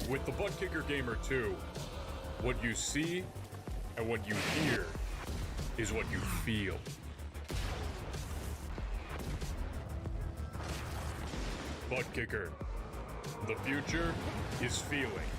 With the Butt Kicker Gamer 2, what you see and what you hear is what you feel. Butt Kicker. The future is feeling.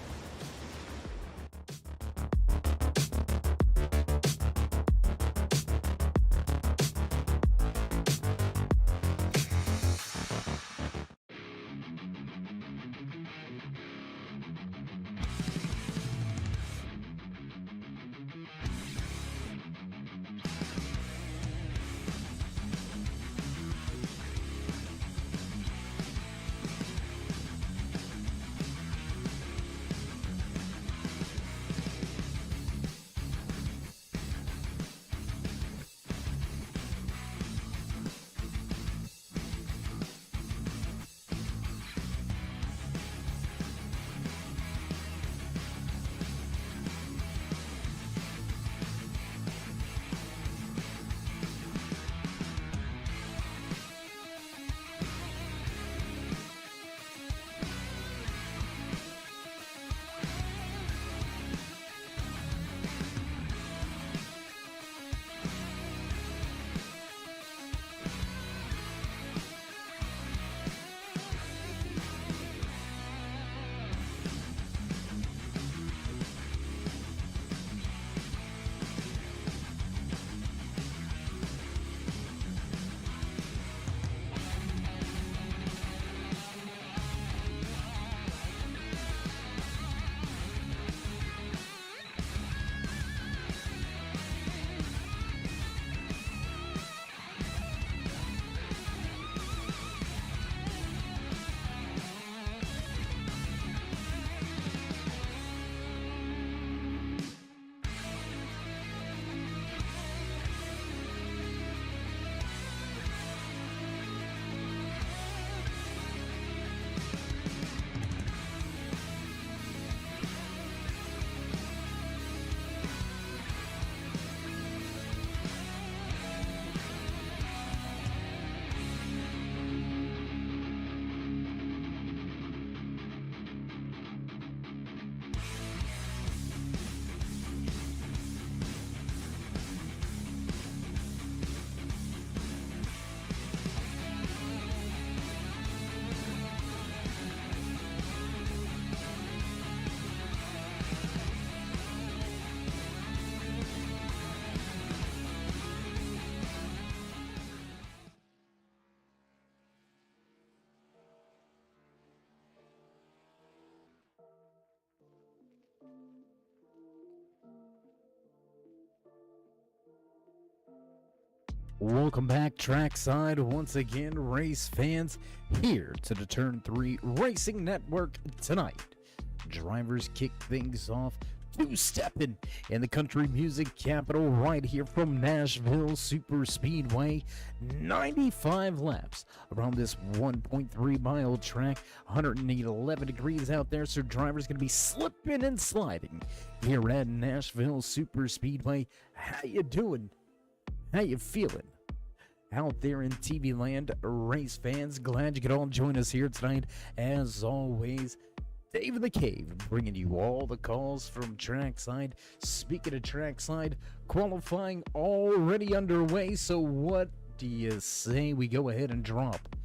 Welcome back trackside once again, race fans, here to the Turn 3 Racing Network tonight. Drivers kick things off two-stepping in the country music capital right here from Nashville Super Speedway. 95 laps around this 1.3 mile track, 111 degrees out there, so drivers going to be slipping and sliding here at Nashville Super Speedway. How you doing? How you feeling out there in TV land, race fans? Glad you could all join us here tonight. As always, Dave in the Cave bringing you all the calls from trackside. Speaking of trackside, qualifying already underway, so what do you say we go ahead and drop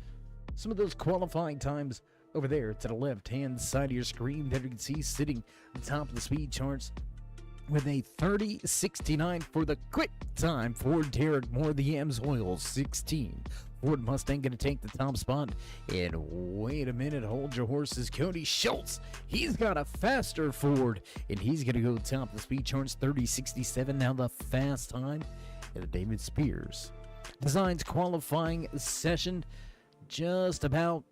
some of those qualifying times over there to the left-hand side of your screen? There you can see sitting on top of the speed charts with a 30.69 for the quick time for Derek Moore, the Amsoil 16. Ford Mustang going to take the top spot. And wait a minute, hold your horses. Cody Schultz, he's got a faster Ford, and he's going to go top of the speed charts, 30.67. Now the fast time in the David Spears Designs qualifying session. Just about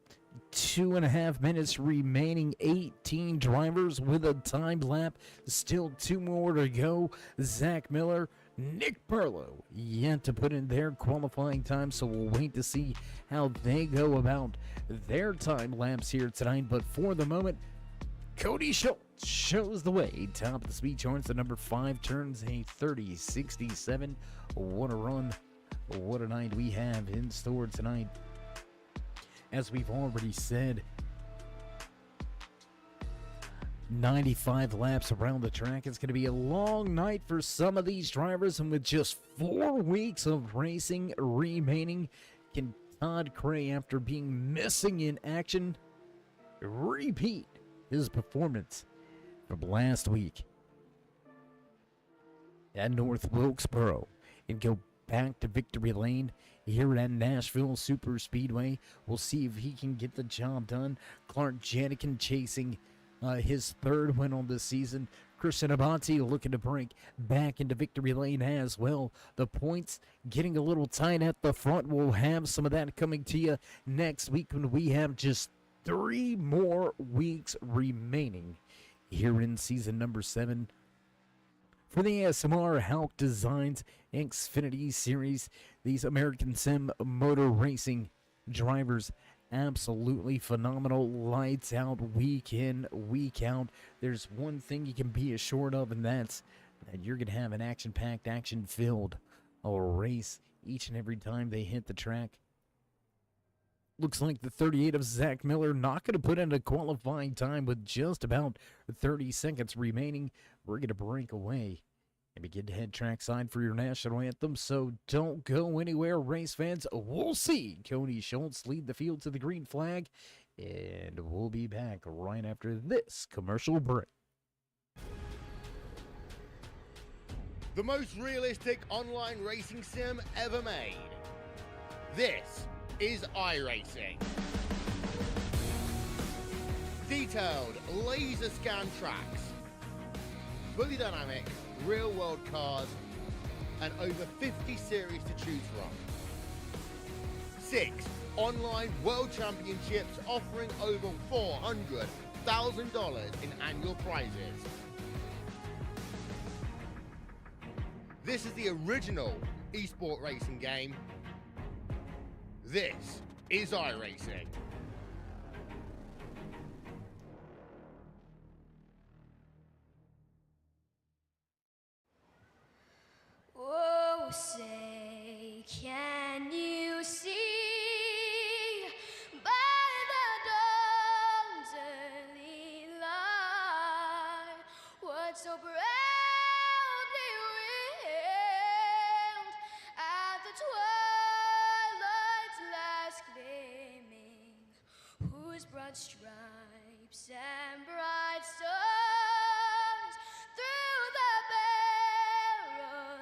2.5 minutes remaining. 18 drivers with a time lap. Still 2 more to go. Zach Miller, Nick Perlow yet to put in their qualifying time, so we'll wait to see how they go about their time laps here tonight. But for the moment, Cody Schultz shows the way. Top of the speed charts, the number 5 turns a 30.67. What a run. What a night we have in store tonight. As we've already said, 95 laps around the track. It's going to be a long night for some of these drivers, and with just 4 weeks of racing remaining, can Todd Cray, after being missing in action, repeat his performance from last week at North Wilkesboro and go back to victory lane here at Nashville Super Speedway? We'll see if he can get the job done. Clark Janikin chasing his third win on the season. Christian Abate looking to break back into victory lane as well. The points getting a little tight at the front. We'll have some of that coming to you next week when we have just 3 more weeks remaining here in season number 7 for the ASMR Hauck Designs Xfinitty Series. These American Sim motor racing drivers, absolutely phenomenal. Lights out, week in, week out. There's one thing you can be assured of, and that's that you're going to have an action-packed, action-filled race each and every time they hit the track. Looks like the 38 of Zach Miller not going to put in a qualifying time with just about 30 seconds remaining. We're going to break away and begin to head trackside for your national anthem, so don't go anywhere, race fans. We'll see Cody Schultz lead the field to the green flag, and we'll be back right after this commercial break. The most realistic online racing sim ever made. This is iRacing. Detailed laser scan tracks, fully dynamic real-world cars, and over 50 series to choose from. 6 online world championships offering over $400,000 in annual prizes. This is the original esport racing game. This is iRacing. Oh, say, can you see by the dawn's early light what so proudly wailed at the twilight's last gleaming, whose broad stripes and bright stars through the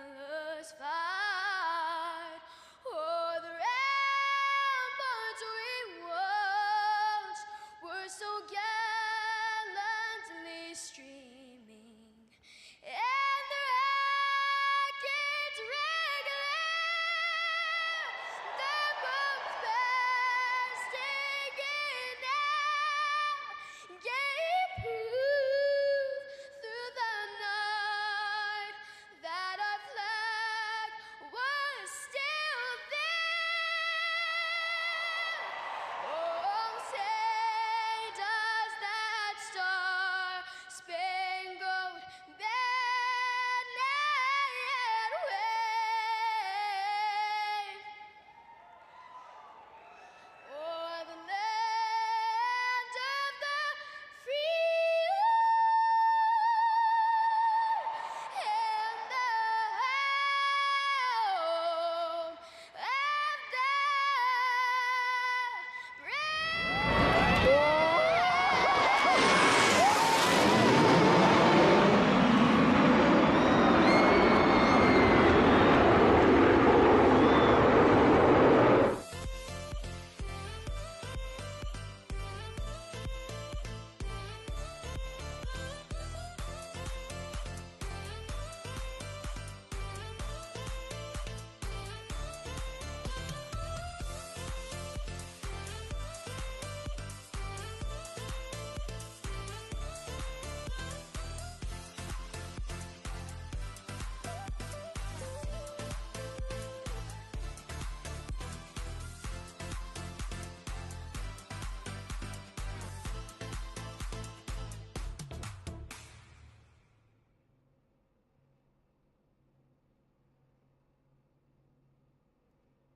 perilous fight o'er the ramparts we watched were so gallantly streaming, and the racket's regular, the boats bursting in now, gave proof through the night that our flag was still there. Oh, say does that star-spangled banner yet wave o'er the land of the free and the home of the brave?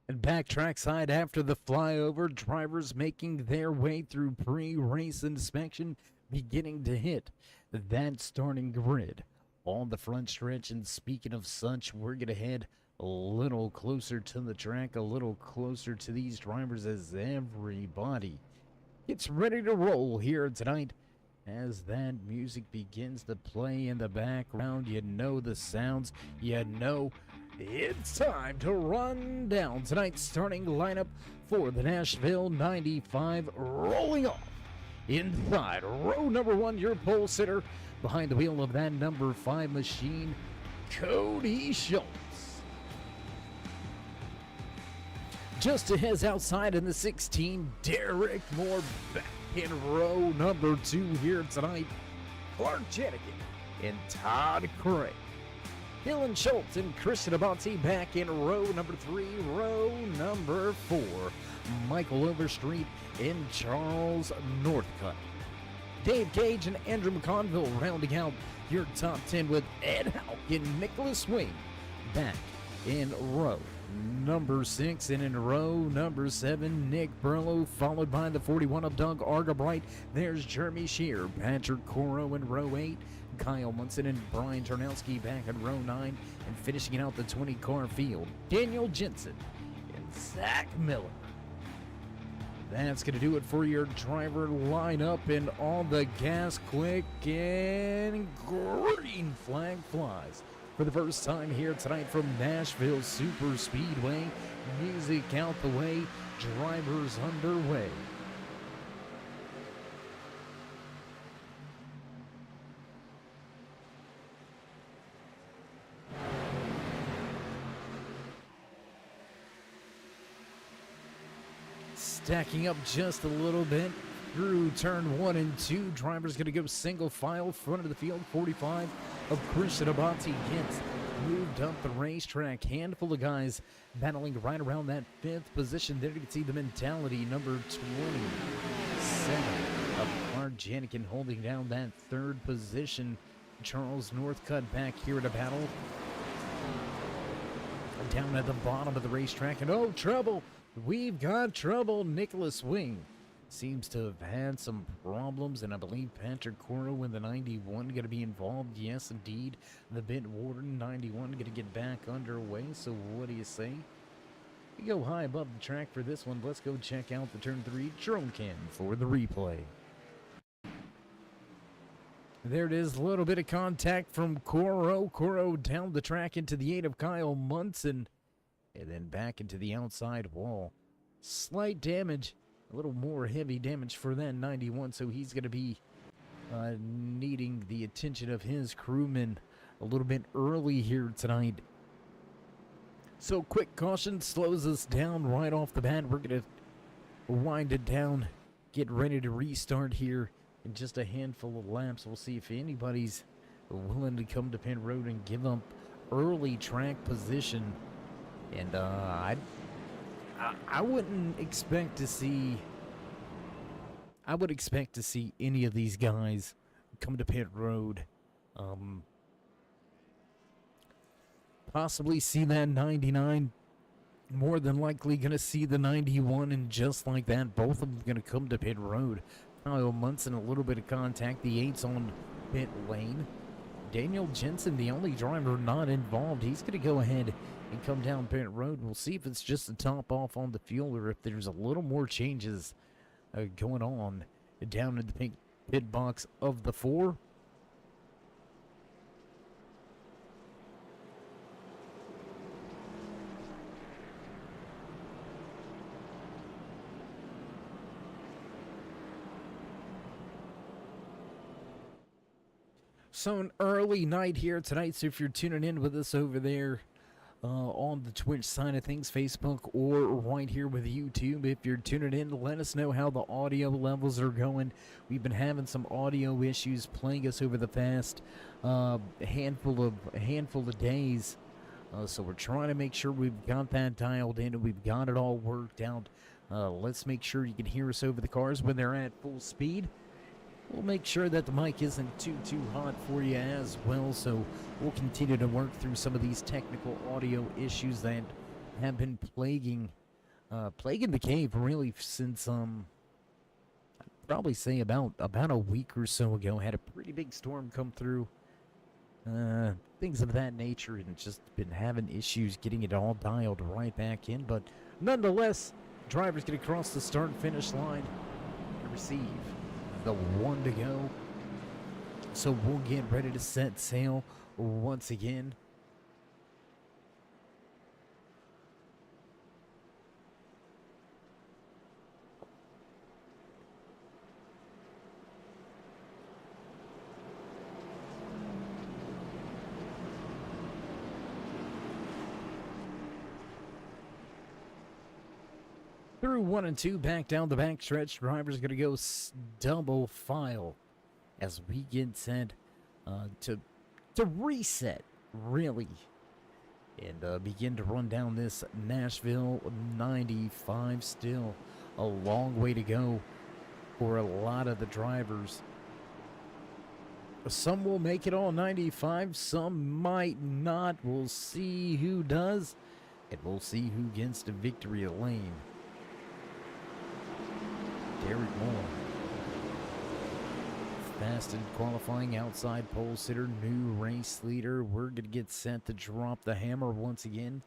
And back trackside after the flyover, drivers making their way through pre-race inspection. beginning to hit that starting grid on the front stretch. And speaking of such, we're going to head a little closer to the track, a little closer to these drivers as everybody gets ready to roll here tonight. As that music begins to play in the background, you know the sounds, you know it's time to run down tonight's starting lineup for the Nashville 95, rolling off inside row number 1, your pole sitter behind the wheel of that number 5 machine, Cody Schultz. Just ahead outside in the 16, Derek Moore back in row number 2 here tonight, Clark Jenikin and Todd Craig. Dylan Schultz and Christian Abate back in row number 3, row number 4, Michael Overstreet and Charles Northcutt. Dave Gage and Andrew McConville rounding out your top 10 with Ed Hauck and Nicholas Wing back in row number 6, and in row number 7, Nick Burlow, followed by the 41 of Doug Argabright. There's Jeremy Shear, Patrick Coro in row 8, Kyle Munson and Brian Tarnowski back in row 9, and finishing out the 20-car field, Daniel Jensen and Zach Miller. That's going to do it for your driver lineup, and on the gas quick, and green flag flies for the first time here tonight from Nashville Super Speedway. Music out the way, drivers underway. Stacking up just a little bit through turn 1 and 2. Driver's going to go single file, front of the field. 45 of Christian Abate gets moved up the racetrack. Handful of guys battling right around that 5th position. There you can see the mentality. Number 27 of Clark Jenikin holding down that 3rd position. Charles Northcutt back here at a battle. Down at the bottom of the racetrack, and oh, trouble! We've got trouble. Nicholas Wing seems to have had some problems, and I believe Patrick Coro in the 91 going to be involved. Yes, indeed. The Bit Warden 91 going to get back underway. So what do you say? We go high above the track for this one. Let's go check out the turn 3 drone cam for the replay. There it is, a little bit of contact from Coro. Coro down the track into the 8 of Kyle Munson, and then back into the outside wall. Slight damage, a little more heavy damage for that 91, so he's going to be needing the attention of his crewmen a little bit early here tonight. So quick caution slows us down right off the bat. We're going to wind it down, get ready to restart here in just a handful of laps. We'll see if anybody's willing to come to pit road and give up early track position. And I wouldn't expect to see. I would expect to see any of these guys come to pit road. Possibly see that 99. More than likely going to see the 91, and just like that, both of them going to come to pit road. Kyle Munson, a little bit of contact. The 8's on pit lane. Daniel Jensen, the only driver not involved. He's going to go ahead and come down pit road. We'll see if it's just a top off on the fuel or if there's a little more changes going on down in the pit box of the 4. So an early night here tonight, so if you're tuning in with us over there on the Twitch side of things, Facebook, or right here with YouTube, if you're tuning in, let us know how the audio levels are going. We've been having some audio issues plaguing us over the past handful of days, so we're trying to make sure we've got that dialed in and we've got it all worked out. Let's make sure you can hear us over the cars when they're at full speed. We'll make sure that the mic isn't too hot for you as well, so we'll continue to work through some of these technical audio issues that have been plaguing the cave really since probably say about a week or so ago. Had a pretty big storm come through. Things of that nature, and just been having issues getting it all dialed right back in. But nonetheless, drivers get across the start and finish line and receive the 1 to go. So we'll get ready to set sail once again. Through 1 and 2, back down the backstretch. Drivers going to go double file as we get set to reset, really, and begin to run down this Nashville 95. Still a long way to go for a lot of the drivers. Some will make it all 95, some might not. We'll see who does, and we'll see who gets to victory lane. Derek Moore, fast in qualifying, outside pole sitter, new race leader. We're going to get set to drop the hammer once again.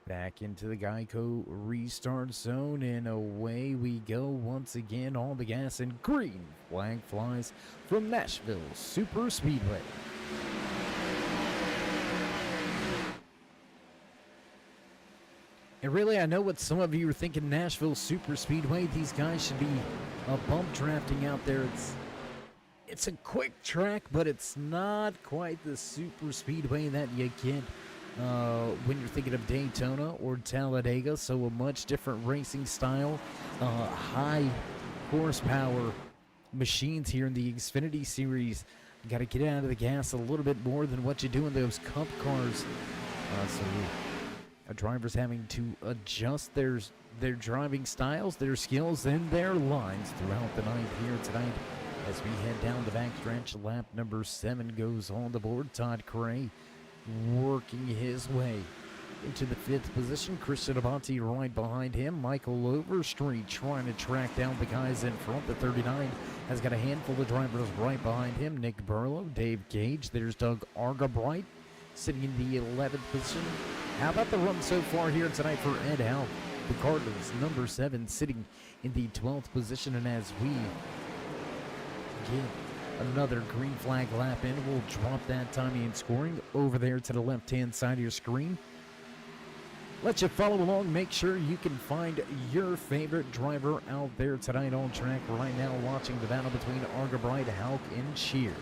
Back into the Geico restart zone, and away we go once again. All the gas and green flag flies from Nashville Super Speedway. And really, I know what some of you are thinking, Nashville Super Speedway, these guys should be bump drafting out there. It's a quick track, but it's not quite the super speedway that you get when you're thinking of Daytona or Talladega. So a much different racing style, high horsepower machines here in the Xfinity Series. You got to get out of the gas a little bit more than what you do in those Cup cars. So drivers having to adjust their driving styles, their skills, and their lines throughout the night here tonight. As we head down the backstretch, lap number 7 goes on the board. Todd Cray working his way into the 5th position. Christian Abate right behind him. Michael Overstreet trying to track down the guys in front. The 39 has got a handful of drivers right behind him. Nick Burlow, Dave Gage. There's Doug Argabright sitting in the 11th position. How about the run so far here tonight for Ed Hauck? The Cardinals, number 7, sitting in the 12th position. And as we get another green flag lap in, we'll drop that timing and scoring over there to the left-hand side of your screen. Let you follow along. Make sure you can find your favorite driver out there tonight on track right now, watching the battle between Argabright, Hauck, and Shear.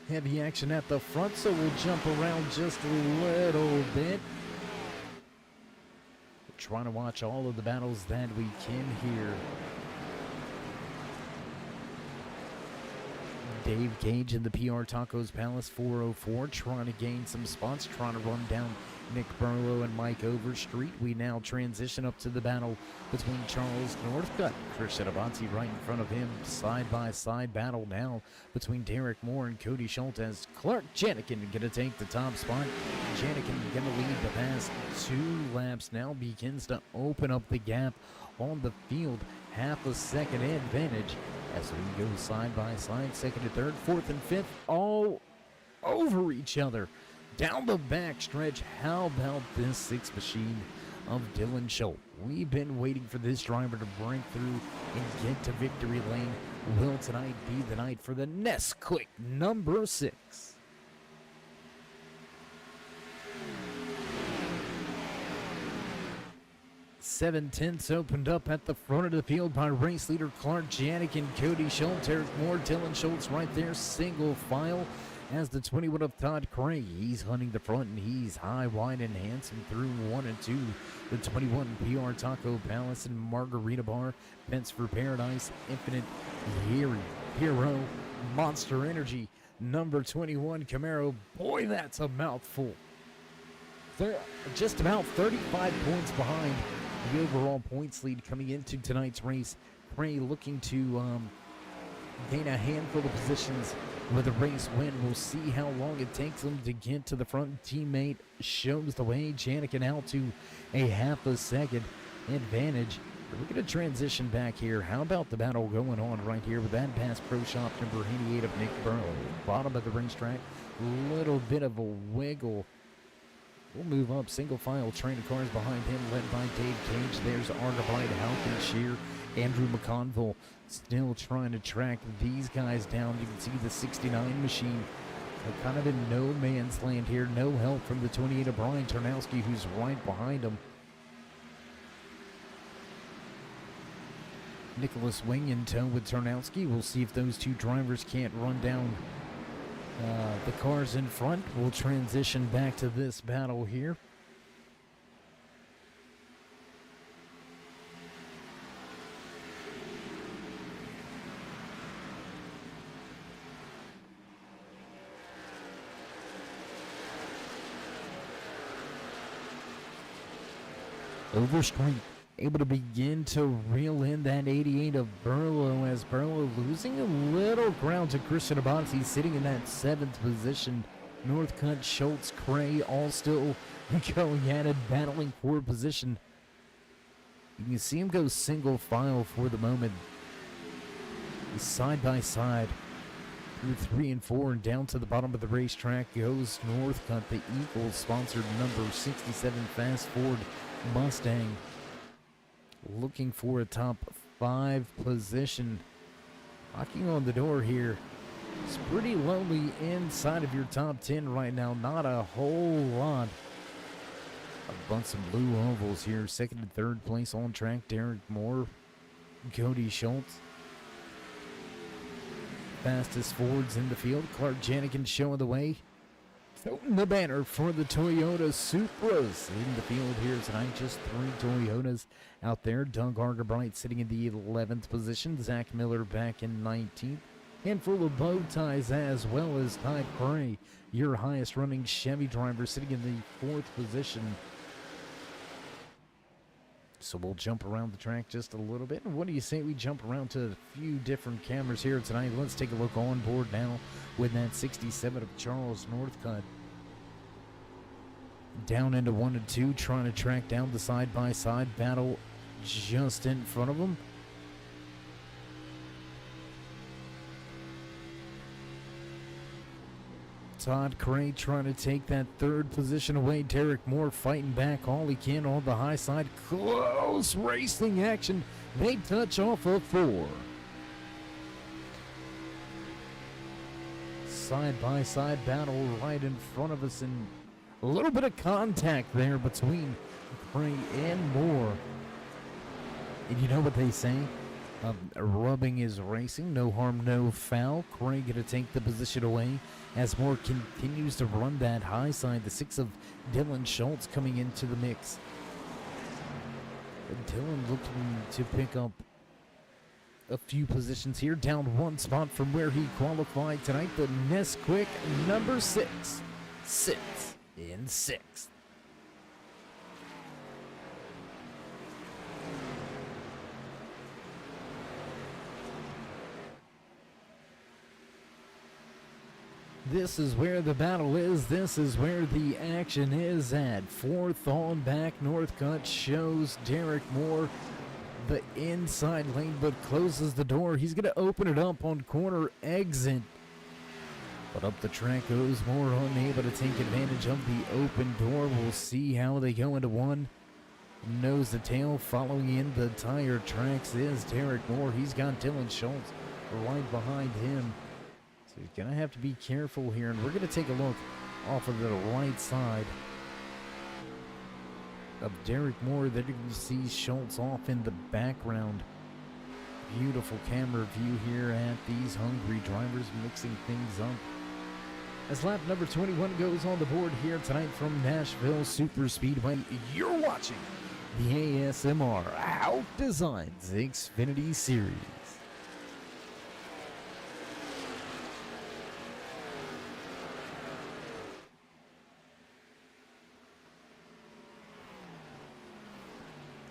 Heavy action at the front, so we'll jump around just a little bit. We're trying to watch all of the battles that we can here. Dave Gage in the PR Tacos Palace 404, trying to gain some spots, trying to run down Nick Burlow and Mike Overstreet. We now transition up to the battle between Charles Northcutt, Christian Abate right in front of him. Side-by-side battle now between Derek Moore and Cody Schultz, as Clark Janikin going to take the top spot. Janikin going to lead the past 2 laps now, begins to open up the gap on the field. Half a second advantage as we go side-by-side, 2nd to 3rd, 4th and 5th, all over each other. Down the backstretch, how about this 6th machine of Dylan Schultz? We've been waiting for this driver to break through and get to victory lane. Will tonight be the night for the Nesquik number 6? Seven-tenths opened up at the front of the field by race leader Clark Janik and Cody Schultz. Eric Moore, Dylan Schultz right there, single file. As the 21 of Todd Cray, he's hunting the front, and he's high, wide, and handsome through 1 and 2. The 21 PR Taco Palace and Margarita Bar, Pence for Paradise, Infinite Hero, Monster Energy, number 21 Camaro. Boy, that's a mouthful. They're just about 35 points behind the overall points lead coming into tonight's race. Cray looking to gain a handful of positions with a race win. We'll see how long it takes them to get to the front. Teammate shows the way. Janikin out to a half a second advantage. We're going to transition back here. How about the battle going on right here with that pass pro shop number 88 of Nick Burrow. Bottom of the racetrack, little bit of a wiggle. We'll move up, single file train of cars behind him, led by Dave Cage. There's Argabyte, Hauck, Shear, Andrew McConville still trying to track these guys down. You can see the 69 machine kind of in no man's land here. No help from the 28 of Brian Tarnowski, who's right behind him. Nicholas Wing in tow with Tarnowski. We'll see if those two drivers can't run down the cars in front. We'll transition back to this battle here. Overstreet able to begin to reel in that 88 of Burlow, as Burlow losing a little ground to Christian Abate, sitting in that 7th position. Northcutt, Schultz, Cray all still going at it, battling for position. You can see him go single file for the moment. Side by side through 3 and 4, and down to the bottom of the racetrack goes Northcutt, the Eagles sponsored number 67 Fast Ford Mustang, looking for a top 5 position. Knocking on the door here. It's pretty lonely inside of your top 10 right now. Not a whole lot. A bunch of blue ovals here. 2nd and 3rd place on track. Derek Moore, Cody Schultz. Fastest Fords in the field. Clark Janikin showing the way. Floating the banner for the Toyota Supras in the field here tonight. Just 3 Toyotas out there. Doug Argabyte sitting in the 11th position. Zach Miller back in 19th. Handful of bow ties as well as Ty Cray, your highest running Chevy driver, sitting in the 4th position. So we'll jump around the track just a little bit. And what do you say we jump around to a few different cameras here tonight? Let's take a look on board now with that 67 of Charles Northcutt. Down into 1 and 2, trying to track down the side-by-side battle just in front of him. Todd Cray trying to take that 3rd position away. Derek Moore fighting back all he can on the high side. Close racing action. They touch off of 4. Side-by-side battle right in front of us, and a little bit of contact there between Cray and Moore. And you know what they say? Rubbing is racing. No harm, no foul. Cray going to take the position away as Moore continues to run that high side. The 6 of Dylan Schultz coming into the mix. Dylan looking to pick up a few positions here. Down 1 spot from where he qualified tonight. The Nesquik number 6 sits in 6th. This is where the battle is. This is where the action is at. 4th on back. Northcutt shows Derek Moore the inside lane, but closes the door. He's going to open it up on corner exit. But up the track goes Moore, unable to take advantage of the open door. We'll see how they go into 1. Nose to tail. Following in the tire tracks is Derek Moore. He's got Dylan Schultz right behind him. So he's going to have to be careful here. And we're going to take a look off of the right side of Derek Moore. There you can see Schultz off in the background. Beautiful camera view here at these hungry drivers, mixing things up. As lap number 21 goes on the board here tonight from Nashville Super Speedway, you're watching the ASMR Hauck Designs Xfinitty Series.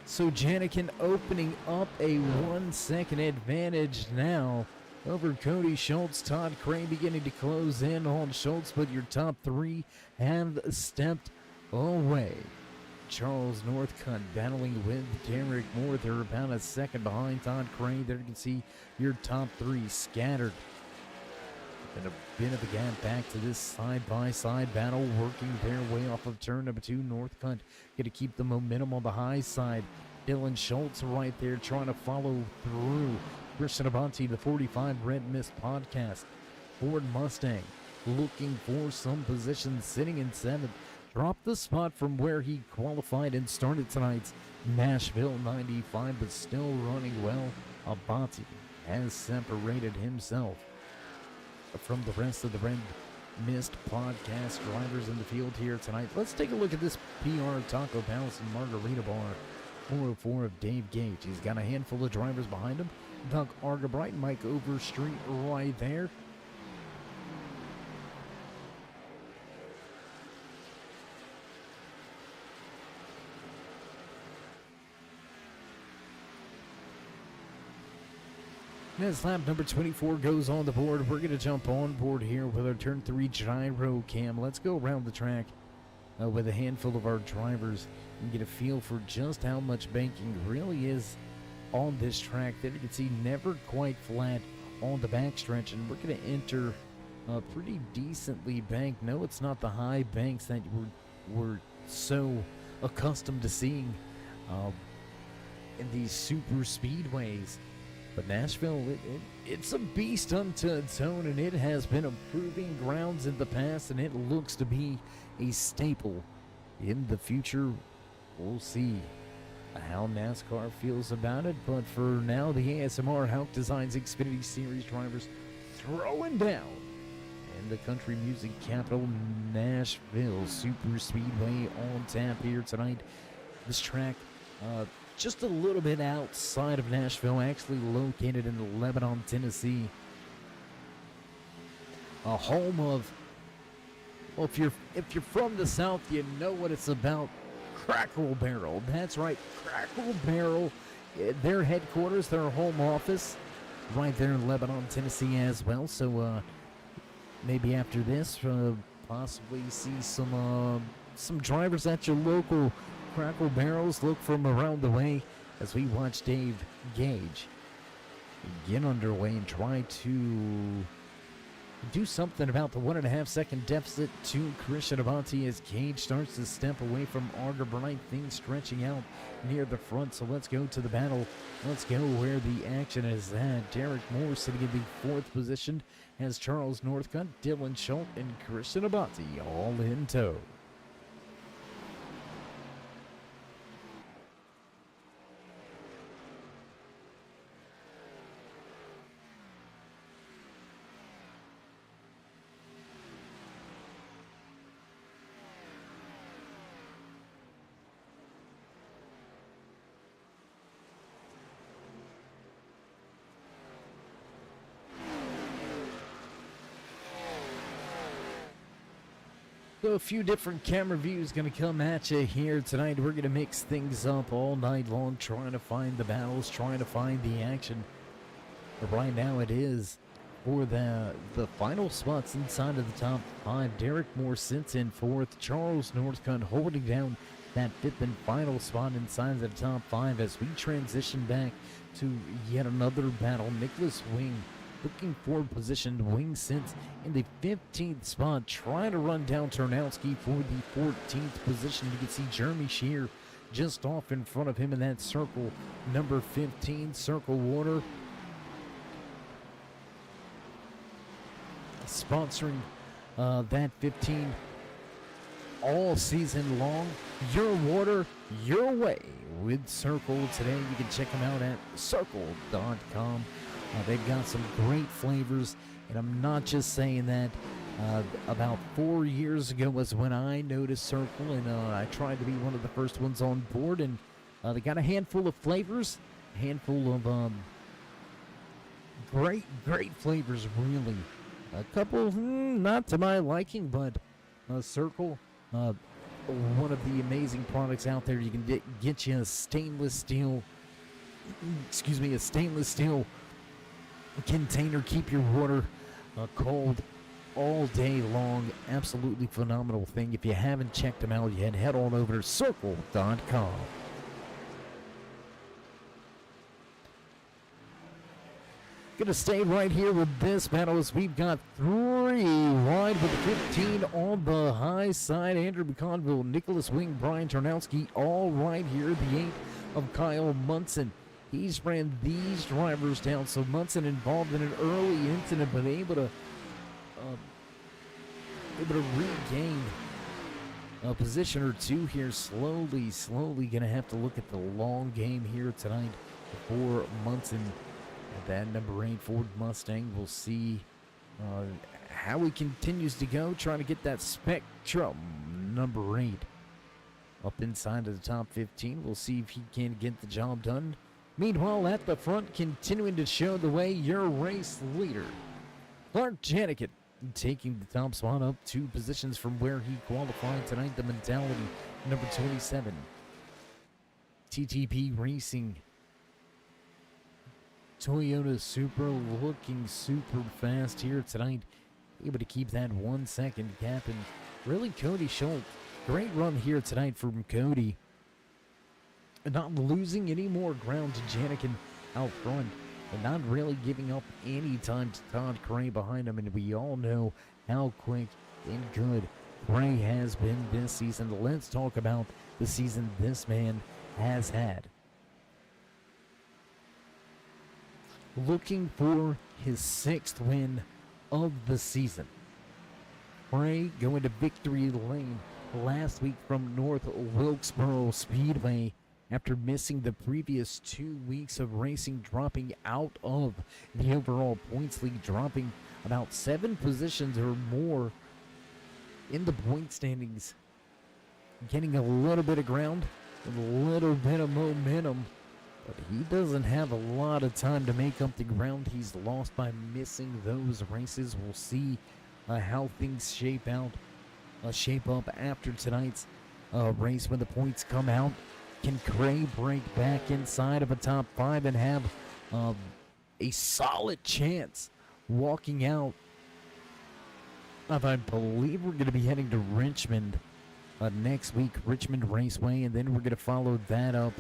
So Janikin opening up a 1-second advantage now over Cody Schultz. Todd Cray beginning to close in on Schultz, but your top 3 have stepped away. Charles Northcutt battling with Derek Moore. They're about a second behind Todd Crane. There you can see your top three scattered. And a bit of a gap back to this side-by-side battle, working their way off of turn number 2. Northcutt going to keep the momentum on the high side. Dylan Schultz right there trying to follow through. Christian Avanti, the 45 Red Mist podcast. Ford Mustang looking for some position, sitting in 7th. Dropped the spot from where he qualified and started tonight's Nashville 95, but still running well. Avanti has separated himself from the rest of the Red Mist podcast drivers in the field here tonight. Let's take a look at this PR Taco Palace and Margarita Bar 404 of Dave Gage. He's got a handful of drivers behind him. Doug Argabright, Mike Overstreet right there. As lap number 24 goes on the board, we're going to jump on board here with our turn 3 gyro cam. Let's go around the track with a handful of our drivers and get a feel for just how much banking really is on this track. There you can see never quite flat on the backstretch, and we're going to enter pretty decently banked. No, it's not the high banks that we're so accustomed to seeing in these super speedways. But Nashville, it's a beast unto its own, and it has been improving grounds in the past, and it looks to be a staple in the future. We'll see how NASCAR feels about it, but for now, the ASMR Hauck Designs Xfinitty Series drivers throwing down in the country music capital, Nashville Super Speedway on tap here tonight. This track, just a little bit outside of Nashville, actually located in Lebanon, Tennessee. A home of, well, if you're from the South, you know what it's about. Crackle Barrel. That's right, Crackle Barrel. Their headquarters, their home office, right there in Lebanon, Tennessee as well. So maybe after this, possibly see some drivers at your local Crackle Barrels. Look from around the way as we watch Dave Gage get underway and try to do something about the 1.5 second deficit to Christian Avanti as Gage starts to step away from Argabright, things stretching out near the front. So let's go to the battle. Let's go where the action is at. Derek Moore sitting in the 4th position has Charles Northcutt, Dylan Schultz, and Christian Avanti all in tow. So a few different camera views going to come at you here tonight. We're going to mix things up all night long, trying to find the battles, trying to find the action. But right now it is for the final spots inside of the top 5. Derek Moore sits in 4th. Charles Northcutt holding down that 5th and final spot inside of the top 5 as we transition back to yet another battle. Nicholas Wing looking for position. Wing sits in the 15th spot, trying to run down Turnowski for the 14th position. You can see Jeremy Shear just off in front of him in that circle. Number 15, Circle Water, sponsoring that 15 all season long. Your water, your way with Circle today. You can check them out at circle.com. They've got some great flavors, and I'm not just saying that. About 4 years ago was when I noticed Circle, and I tried to be one of the first ones on board, and they got a handful of flavors, a handful of great flavors, really. A couple, not to my liking, but Circle, one of the amazing products out there. You can get you a stainless steel container. Keep your water cold all day long. Absolutely phenomenal thing. If you haven't checked them out yet, head on over to circle.com. Gonna stay right here with this battle as we've got 3 wide with the 15 on the high side. Andrew McConville, Nicholas Wing, Brian Tarnowski, all right here. The 8 of Kyle Munson. He's ran these drivers down. So Munson involved in an early incident, but able to regain a position or two here. Slowly gonna have to look at the long game here tonight for Munson. That number 8 Ford Mustang. We'll see how he continues to go, trying to get that Spectrum number 8 up inside of the top 15. We'll see if he can get the job done. Meanwhile, at the front, continuing to show the way, your race leader, Clark Janikin, taking the top spot up 2 positions from where he qualified tonight. The Mentality, number 27. TTP Racing, Toyota Supra, looking super fast here tonight. Able to keep that 1 second gap. And really, Cody Schultz, great run here tonight from Cody. Not losing any more ground to Janikin out front. And not really giving up any time to Todd Gray behind him. And we all know how quick and good Gray has been this season. Let's talk about the season this man has had. Looking for his 6th win of the season. Gray going to victory lane last week from North Wilkesboro Speedway after missing the previous 2 weeks of racing, dropping out of the overall points league, dropping about 7 positions or more in the point standings. Getting a little bit of ground, a little bit of momentum. But he doesn't have a lot of time to make up the ground he's lost by missing those races. We'll see how things shape up after tonight's race when the points come out. Can Gray break back inside of a top 5 and have a solid chance walking out of, I believe we're going to be heading to Richmond next week, Richmond Raceway, and then we're going to follow that up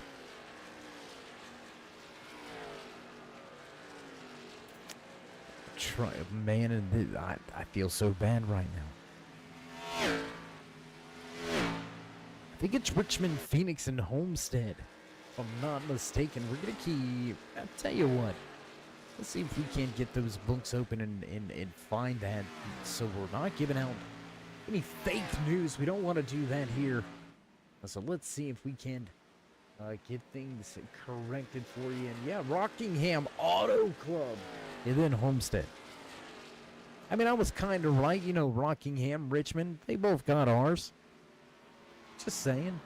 man, and I feel so bad right now. I think it's Richmond, Phoenix, and Homestead, if I'm not mistaken. We're gonna keep. I'll tell you what. Let's see if we can't get those books open and find that, so we're not giving out any fake news. We don't want to do that here. So let's see if we can get things corrected for you. And yeah, Rockingham Auto Club. And then Homestead. I mean, I was kind of right. You know, Rockingham, Richmond, they both got ours. Just saying.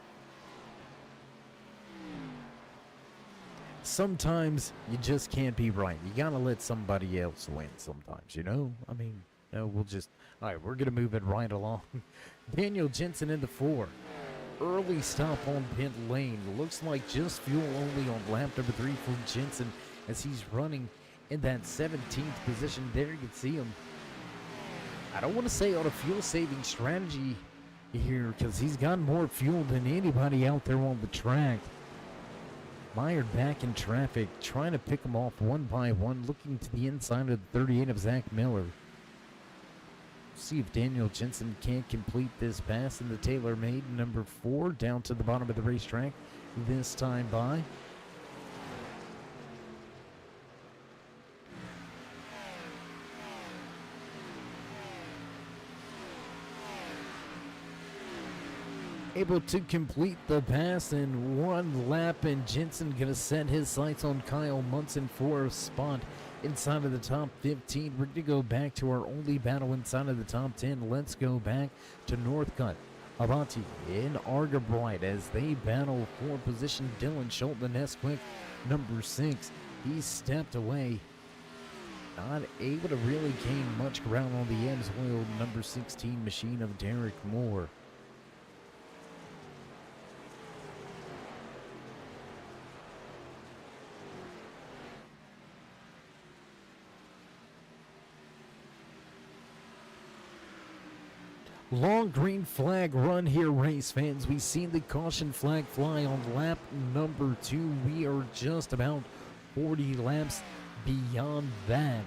Sometimes you just can't be right. You gotta let somebody else win sometimes, you know? I mean, no, we'll just... All right, we're gonna move it right along. Daniel Jensen in the 4. Early stop on pit lane. Looks like just fuel only on lap number 3 for Jensen as he's running in that 17th position. There you can see him. I don't want to say on a fuel-saving strategy here because he's got more fuel than anybody out there on the track. Meyer back in traffic, trying to pick him off one by one, looking to the inside of the 38 of Zach Miller. See if Daniel Jensen can't complete this pass in the tailor-made number 4 down to the bottom of the racetrack this time by. Able to complete the pass in 1 lap, and Jensen gonna set his sights on Kyle Munson for a spot inside of the top 15. We're gonna go back to our only battle inside of the top 10. Let's go back to Northcutt. Avanti in Argabright as they battle for position. Dylan Schultz, the Nesquik, number 6. He stepped away, not able to really gain much ground on the Ebbs Oil number 16 machine of Derek Moore. Long green flag run here, race fans. We've seen the caution flag fly on lap number 2. We are just about 40 laps beyond that.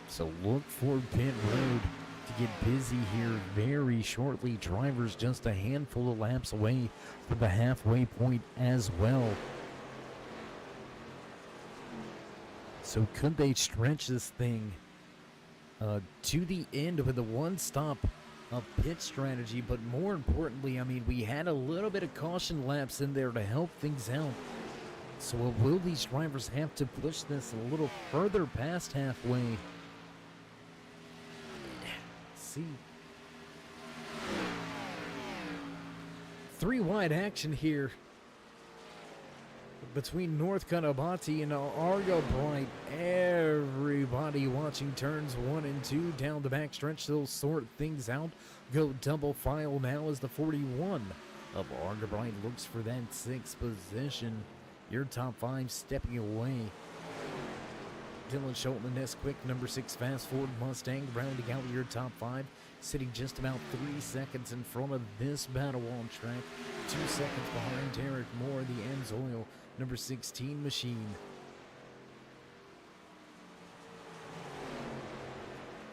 So look for pit road to get busy here very shortly. Drivers just a handful of laps away from the halfway point as well. So could they stretch this thing to the end with a one-stop pit strategy? But more importantly, I mean, we had a little bit of caution laps in there to help things out. So will these drivers have to push this a little further past halfway? See. 3 wide action here between North Cotabato and Argo Bright. Everybody watching turns 1 and 2 down the backstretch. They'll sort things out. Go double file now as the 41 of Argo Bright looks for that 6th position. Your top 5 stepping away. Dylan Schultz, Nesquik, number 6 Fast Ford Mustang, rounding out your top 5, sitting just about 3 seconds in front of this battle on track. 2 seconds behind Derek Moore, the Amsoil, number 16 machine.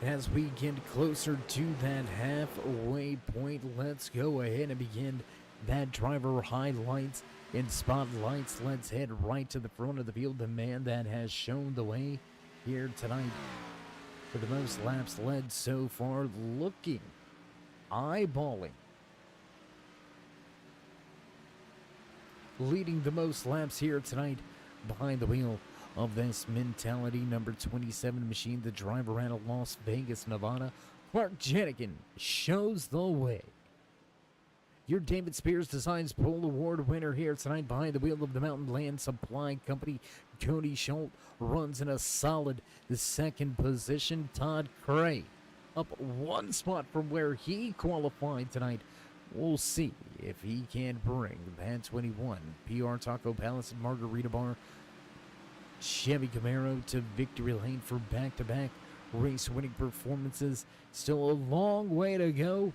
As we get closer to that halfway point, let's go ahead and begin that driver highlights and spotlights. Let's head right to the front of the field. The man that has shown the way here tonight for the most laps led so far, looking, eyeballing, leading the most laps here tonight behind the wheel of this Mentality number 27 machine. The driver out of Las Vegas, Nevada, Clark Jenikin, shows the way. Your David Spears Designs Pole Award winner here tonight behind the wheel of the Mountain Land Supply Company. Cody Schultz runs in a solid 2nd position. Todd Cray up 1 spot from where he qualified tonight. We'll see if he can bring that 21 PR Taco Palace and Margarita Bar Chevy Camaro to victory lane for back-to-back race-winning performances. Still a long way to go.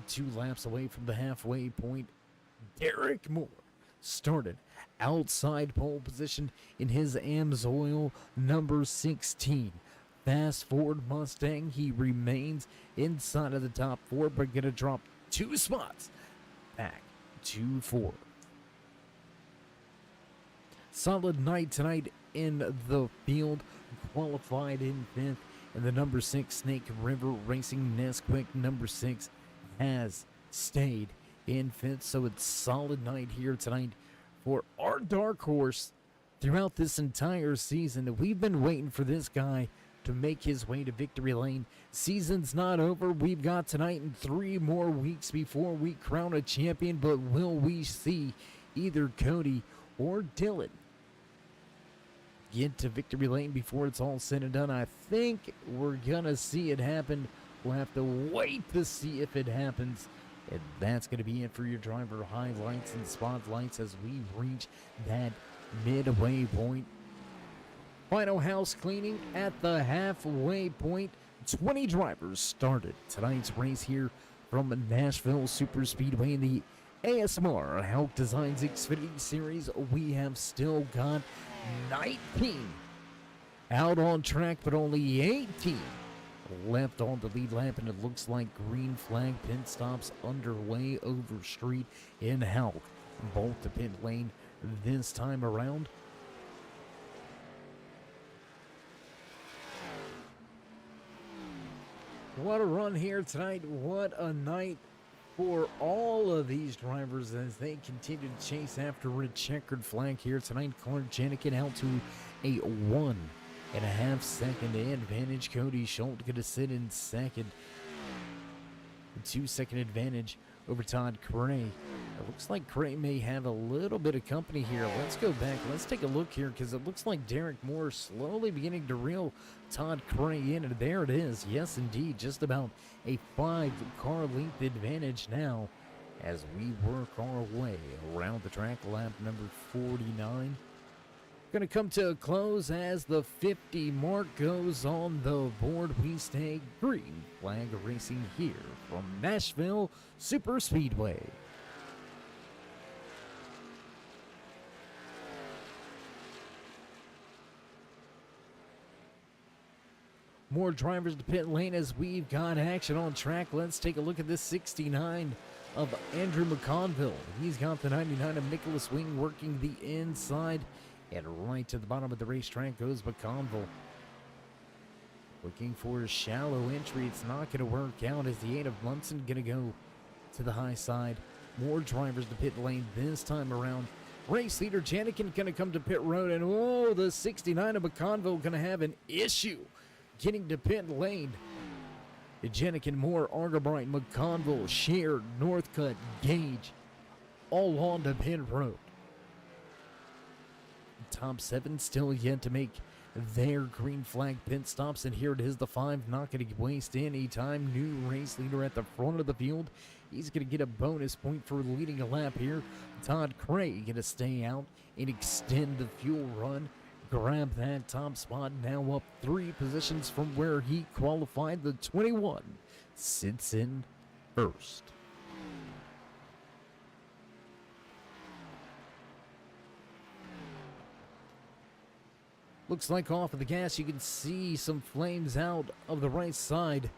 2 laps away from the halfway point. Derek Moore started outside pole position in his Amsoil number 16 Fast Ford Mustang. He remains inside of the top 4, but gonna drop 2 spots back to 4. Solid night tonight in the field. Qualified in 5th, and the number 6 Snake River Racing Nesquik number 6 has stayed in 5th. So it's solid night here tonight for our dark horse throughout this entire season. We've been waiting for this guy to make his way to victory lane. Season's not over. We've got tonight and 3 more weeks before we crown a champion, but will we see either Cody or Dylan get to victory lane before it's all said and done? I think we're gonna see it happen. We'll have to wait to see if it happens. And that's going to be it for your driver highlights and spotlights as we reach that midway point. Final house cleaning at the halfway point. 20 drivers started tonight's race here from Nashville Super Speedway in the ASMR Hauck Designs Xfinitty Series. We have still got 19 out on track, but only 18 left on the lead lap, and it looks like green flag pit stops underway over street in Hauck. Bolt to pit lane this time around. What a run here tonight. What a night for all of these drivers as they continue to chase after a checkered flag here tonight. Clark Jenikin out to a 1.5 second advantage. Cody Schultz going to sit in 2nd. A 2-second advantage over Todd Cray. It looks like Cray may have a little bit of company here. Let's go back. Let's take a look here because it looks like Derek Moore slowly beginning to reel Todd Cray in. And there it is. Yes, indeed. Just about a 5-car length advantage now as we work our way around the track. Lap number 49. Going to come to a close as the 50 mark goes on the board. We stay green flag racing here from Nashville Super Speedway. More drivers to pit lane as we've got action on track. Let's take a look at this 69 of Andrew McConville. He's got the 99 of Nicholas Wing working the inside. And right to the bottom of the racetrack goes McConville. Looking for a shallow entry. It's not going to work out as the 8 of Munson going to go to the high side. More drivers to pit lane this time around. Race leader Janikin going to come to pit road. And oh, the 69 of McConville going to have an issue getting to pit lane. Janikin, Moore, Argabright, McConville, Shear, Northcutt, Gage, all on to pit road. Top 7 still yet to make their green flag pit stops, and here it is, the 5 not going to waste any time. New race leader at the front of the field. He's going to get a bonus point for leading a lap here. Todd Craig going to stay out and extend the fuel run. Grab that top spot, now up 3 positions from where he qualified. The 21 sits in first. Looks like off of the gas, you can see some flames out of the right side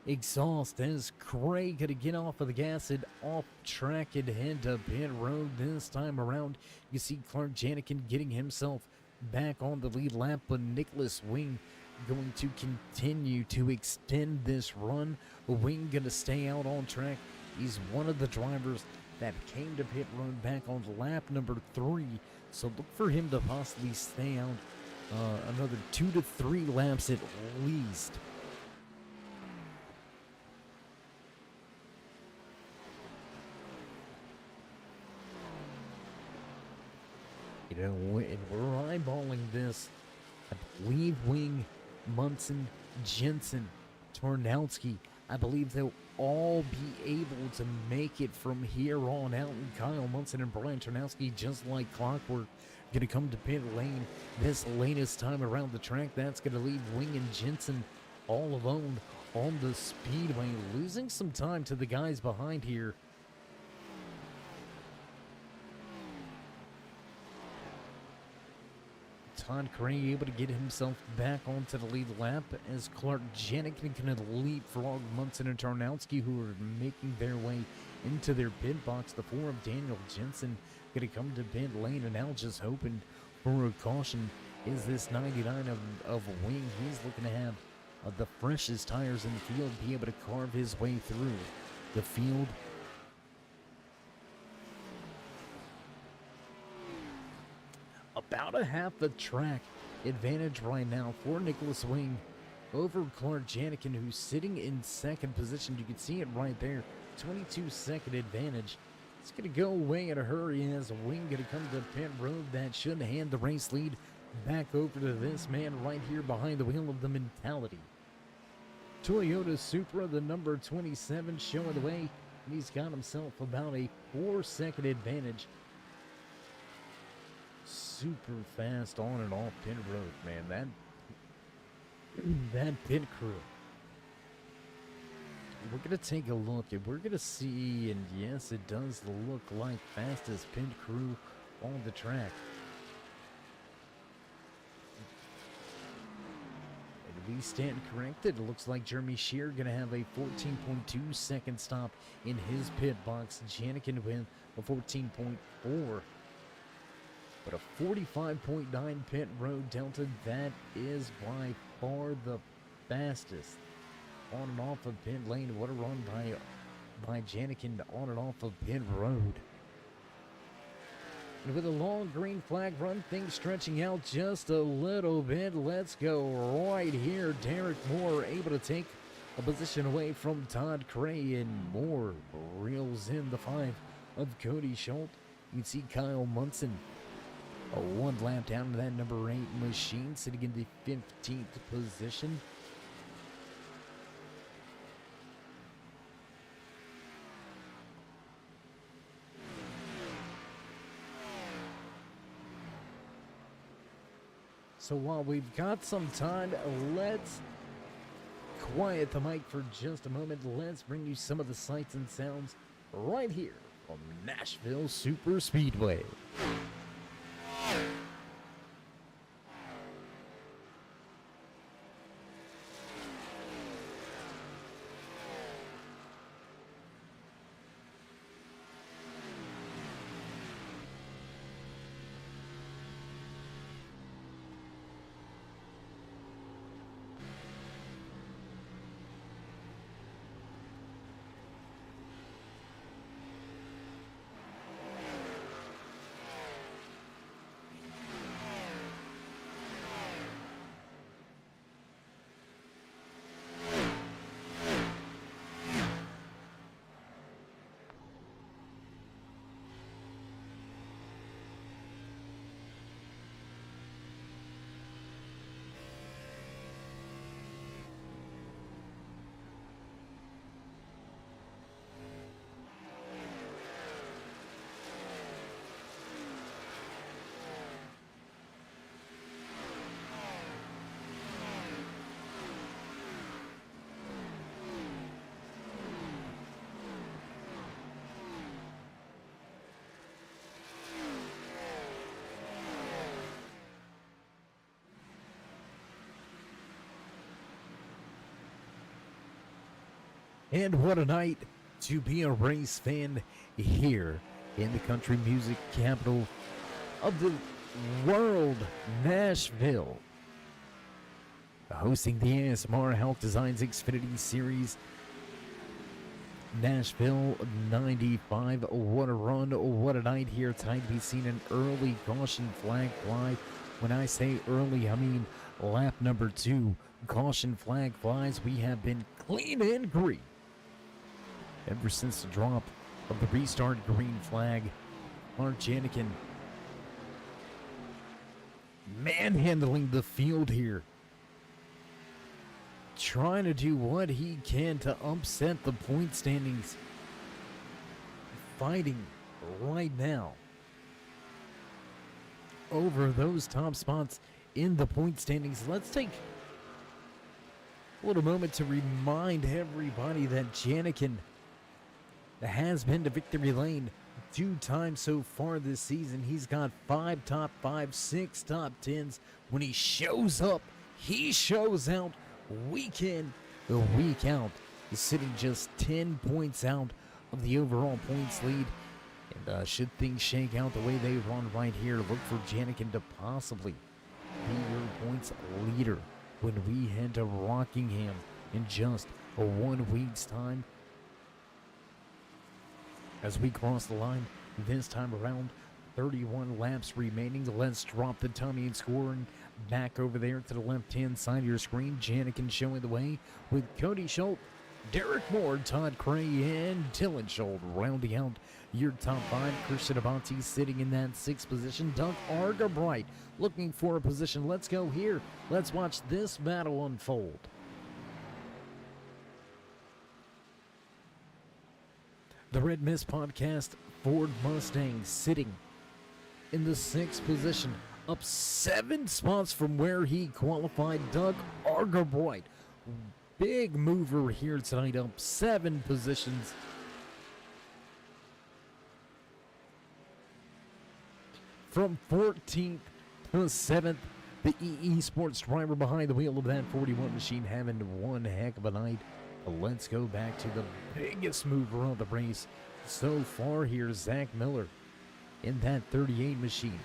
exhaust as Craig going to get off of the gas and off track and head to pit road this time around. You see Clark Janikin getting himself back on the lead lap, but Nicholas Wing going to continue to extend this run. Wing going to stay out on track. He's one of the drivers that came to pit road back on lap number 3, so look for him to possibly stay out another 2 to 3 laps at least. You know, and we're eyeballing this. I believe Wing, Munson, Jensen, Tornowski, I believe they'll all be able to make it from here on out. And Kyle Munson and Brian Tornowski, just like clockwork, going to come to pit lane this latest time around the track. That's going to leave Wing and Jensen all alone on the speedway, losing some time to the guys behind here. Todd Craig able to get himself back onto the lead lap as Clark Janikin can leapfrog Munson and Tarnowski, who are making their way into their pit box. The 4 of Daniel Jensen going to come to pit lane, and now just hoping for a caution is this 99 of Wing. He's looking to have the freshest tires in the field, be able to carve his way through the field. About a half a track advantage right now for Nicholas Wing over Clark Janikin, who's sitting in second position. You can see it right there, 22-second advantage. It's going to go away in a hurry as Wing going to come to pit road. That should hand the race lead back over to this man right here behind the wheel of the Mentality. Toyota Supra, the number 27, showing the way. He's got himself about a 4-second advantage. Super fast on and off pit road, man. That pit crew. We're going to take a look and we're going to see, and yes, it does look like fastest pit crew on the track. And we stand corrected. It looks like Jeremy Shear going to have a 14.2 second stop in his pit box. Janikin win a 14.4. But a 45.9 pit road delta, that is by far the fastest. On and off of pit lane. What a run by Janikin on and off of pit road. And with a long green flag run, things stretching out just a little bit. Let's go right here. Derek Moore able to take a position away from Todd Cray, and Moore reels in the 5 of Cody Schultz. You can see Kyle Munson one lap down to that number 8 machine, sitting in the 15th position. So while we've got some time, let's quiet the mic for just a moment. Let's bring you some of the sights and sounds right here from Nashville Super Speedway. And what a night to be a race fan here in the country music capital of the world, Nashville. Hosting the ASMR Hauck Designs Xfinitty Series. Nashville 95. What a run, what a night here tonight. We've seen an early caution flag fly. When I say early, I mean lap number 2. Caution flag flies. We have been clean and green ever since the drop of the restart green flag. Mark Janikin manhandling the field here, trying to do what he can to upset the point standings. Fighting right now over those top spots in the point standings. Let's take a little moment to remind everybody that Janikin has been to victory lane 2 times so far this season. He's got 5 top 5, 6 top 10s. When he shows up, he shows out week in, week out. He's sitting just 10 points out of the overall points lead. And should things shake out the way they run right here, look for Janikin to possibly be your points leader when we head to Rockingham in just 1 week's time. As we cross the line this time around, 31 laps remaining. Let's drop the tummy and scoring back over there to the left-hand side of your screen. Janikin showing the way with Cody Schultz, Derek Moore, Todd Cray, and Dylan Schultz rounding out your top 5. Christian Abate sitting in that 6th position. Doug Argabright looking for a position. Let's go here. Let's watch this battle unfold. The Red Mist Podcast, Ford Mustang sitting in the 6th position, up 7 spots from where he qualified. Doug Argabright, big mover here tonight, up 7 positions. From 14th to 7th, the EE Sports driver behind the wheel of that 41 machine having one heck of a night. Let's go back to the biggest mover of the race so far here, Zach Miller in that 38 machine.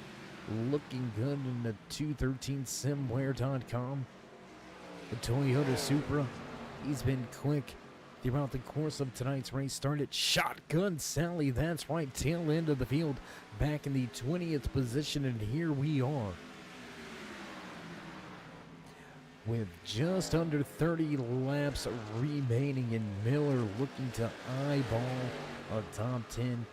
Looking good in the 213simware.com. The Toyota Supra, he's been quick throughout the course of tonight's race. Started Shotgun Sally, that's right, tail end of the field, back in the 20th position, and here we are with just under 30 laps remaining, and Miller looking to eyeball a top 10.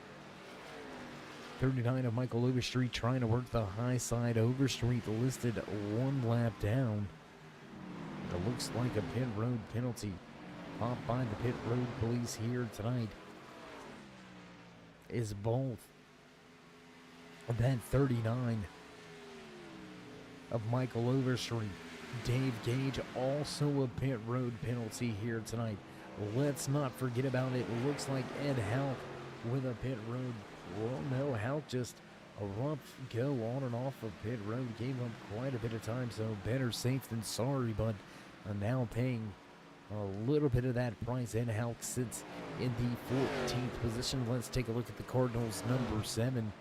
39 of Michael Overstreet trying to work the high side. Overstreet listed 1 lap down. It looks like a pit road penalty. Popped by the pit road police here tonight is both that 39 of Michael Overstreet. Dave Gage, also a pit road penalty here tonight. Let's not forget about it. Looks like Ed Hauck with a pit road. Well, no, Hauck just a rough go on and off of pit road. Gave up quite a bit of time, so better safe than sorry, but now paying a little bit of that price. Ed Hauck sits in the 14th position. Let's take a look at the Cardinals' number 7.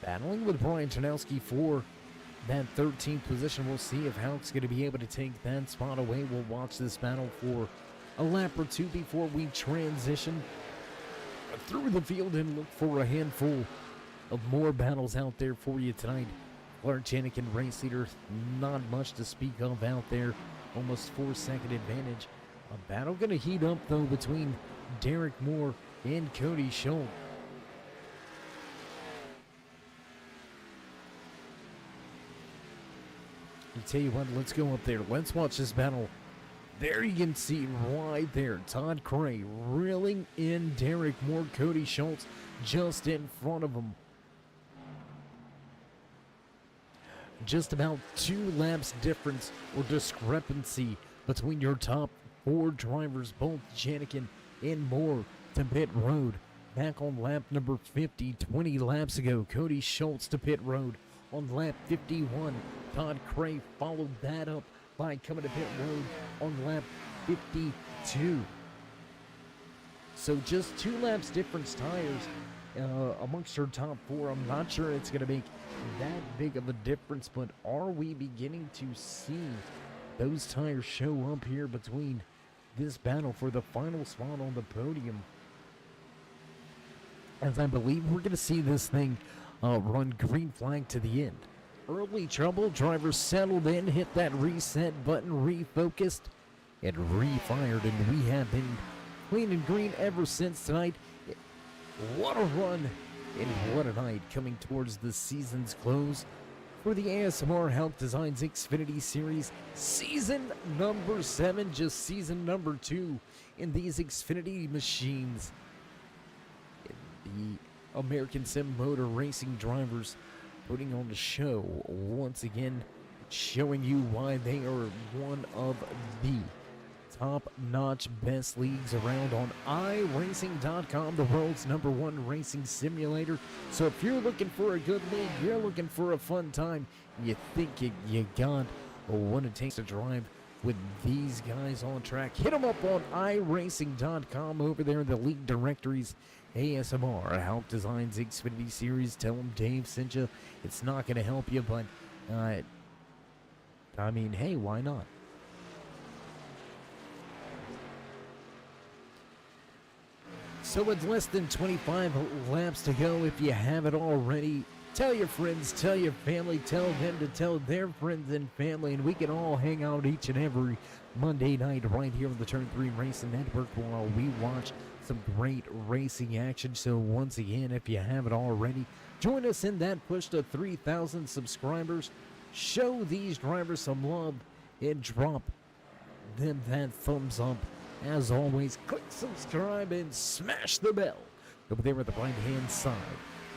Battling with Brian Tarnowski for that 13th position. We'll see if Hauck's going to be able to take that spot away. We'll watch this battle for a lap or two before we transition through the field and look for a handful of more battles out there for you tonight. Clark Janikin, race leader, not much to speak of out there. Almost 4-second advantage. A battle going to heat up, though, between Derek Moore and Cody Schultz. I tell you what, let's go up there. Let's watch this battle. There you can see right there, Todd Cray reeling in Derek Moore. Cody Schultz just in front of him. Just about 2 laps difference or discrepancy between your top 4 drivers, both Janikin and Moore, to pit road. Back on lap number 50, 20 laps ago, Cody Schultz to pit road. On lap 51, Todd Cray followed that up by coming to pit road on lap 52. So just 2 laps difference tires amongst our top 4. I'm not sure it's going to make that big of a difference, but are we beginning to see those tires show up here between this battle for the final spot on the podium? As I believe we're going to see this thing run green flag to the end. Early trouble, drivers settled in, hit that reset button, refocused, and refired, and we have been clean and green ever since tonight. What a run, and what a night coming towards the season's close for the ASMR Hauck Designs Xfinity Series, season number 7, just season number 2 in these Xfinity machines. The American Sim Motor Racing drivers putting on the show once again, showing you why they are one of the top-notch best leagues around on iRacing.com, the world's #1 racing simulator. So if you're looking for a good league, you're looking for a fun time, you think you got what it takes to drive with these guys on track, hit them up on iRacing.com over there in the league directories. ASMR Hauck Designs Xfinity Series. Tell them Dave sent you. It's not going to help you, but I mean, hey, why not? So it's less than 25 laps to go. If you haven't already, tell your friends, tell your family, tell them to tell their friends and family, and we can all hang out each and every Monday night right here on the Turn 3 Racing Network while we watch some great racing action. So once again, if you haven't already, join us in that push to 3,000 subscribers. Show these drivers some love and drop them that thumbs up. As always, click subscribe and smash the bell over there at the right hand side.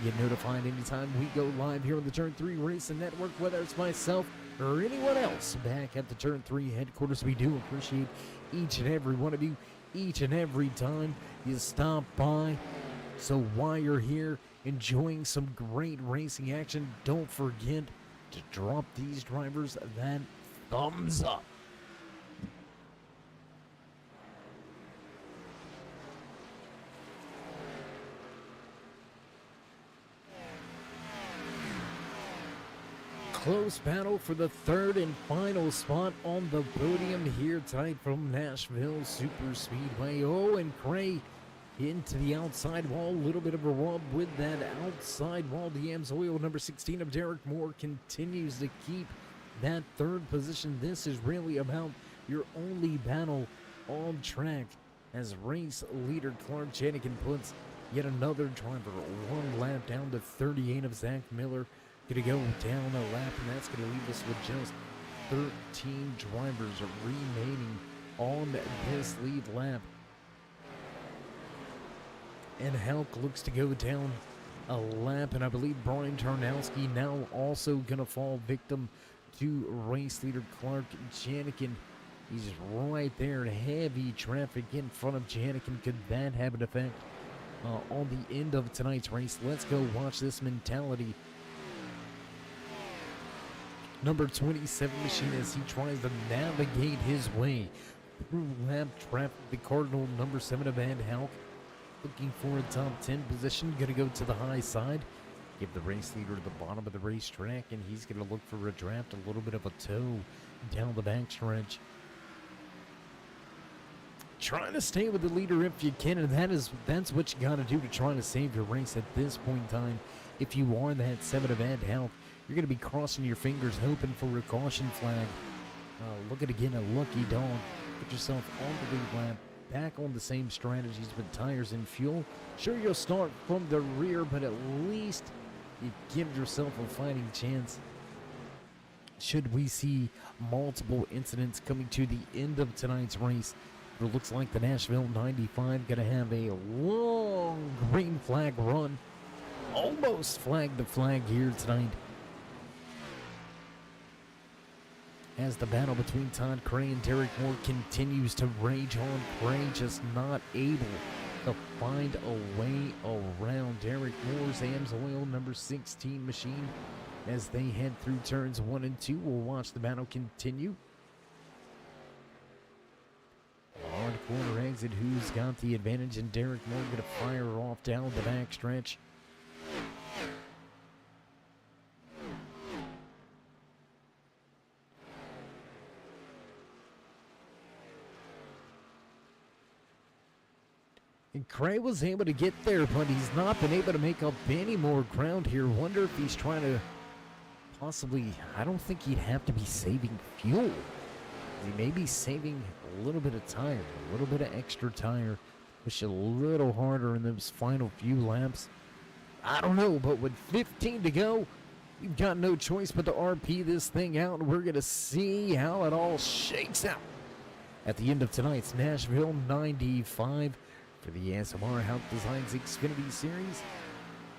Get notified anytime we go live here on the Turn 3 Racing Network, whether it's myself or anyone else back at the Turn 3 headquarters. We do appreciate each and every one of you, each and every time you stop by. So while you're here enjoying some great racing action, don't forget to drop these drivers that thumbs up. Close battle for the 3rd and final spot on the podium here tonight from Nashville Super Speedway. Owen Cray into the outside wall. A little bit of a rub with that outside wall. The Amsoil number 16 of Derek Moore continues to keep that 3rd position. This is really about your only battle on track as race leader Clark Janikin puts yet another driver 1 lap down to 38 of Zach Miller. Going to go down a lap, and that's going to leave us with just 13 drivers remaining on this lead lap. And Hauck looks to go down a lap, and I believe Brian Tarnowski now also going to fall victim to race leader Clark Janikin. He's right there in heavy traffic in front of Janikin. Could that have an effect on the end of tonight's race? Let's go watch this mentality. Number 27 machine as he tries to navigate his way through lap traffic. The Cardinal number 7 of Van Hauck looking for a top 10 position. Going to go to the high side. Give the race leader to the bottom of the racetrack, and he's going to look for a draft, a little bit of a toe down the backstretch. Trying to stay with the leader if you can, and that's what you got to do to try to save your race at this point in time. If you are that 7 of Van Hauck, you're going to be crossing your fingers hoping for a caution flag. Look at again, a lucky dog. Get yourself on the lead lap. Back on the same strategies with tires and fuel. Sure, you'll start from the rear, but at least you give yourself a fighting chance. Should we see multiple incidents coming to the end of tonight's race, it looks like the Nashville 95 going to have a long green flag run. Almost flagged the flag here tonight. As the battle between Todd Cray and Derek Moore continues to rage on, Cray just not able to find a way around Derek Moore's Amsoil number 16 machine as they head through turns 1 and 2. We'll watch the battle continue. Hard corner exit, who's got the advantage, and Derek Moore going to fire off down the backstretch. And Cray was able to get there, but he's not been able to make up any more ground here. Wonder if he's trying to possibly, I don't think he'd have to be saving fuel. He may be saving a little bit of tire, a little bit of extra tire, push a little harder in those final few laps. I don't know, but with 15 to go, we've got no choice but to RP this thing out, and we're going to see how it all shakes out at the end of tonight's Nashville 95 for the ASMR Hauck Designs Xfinitty Series.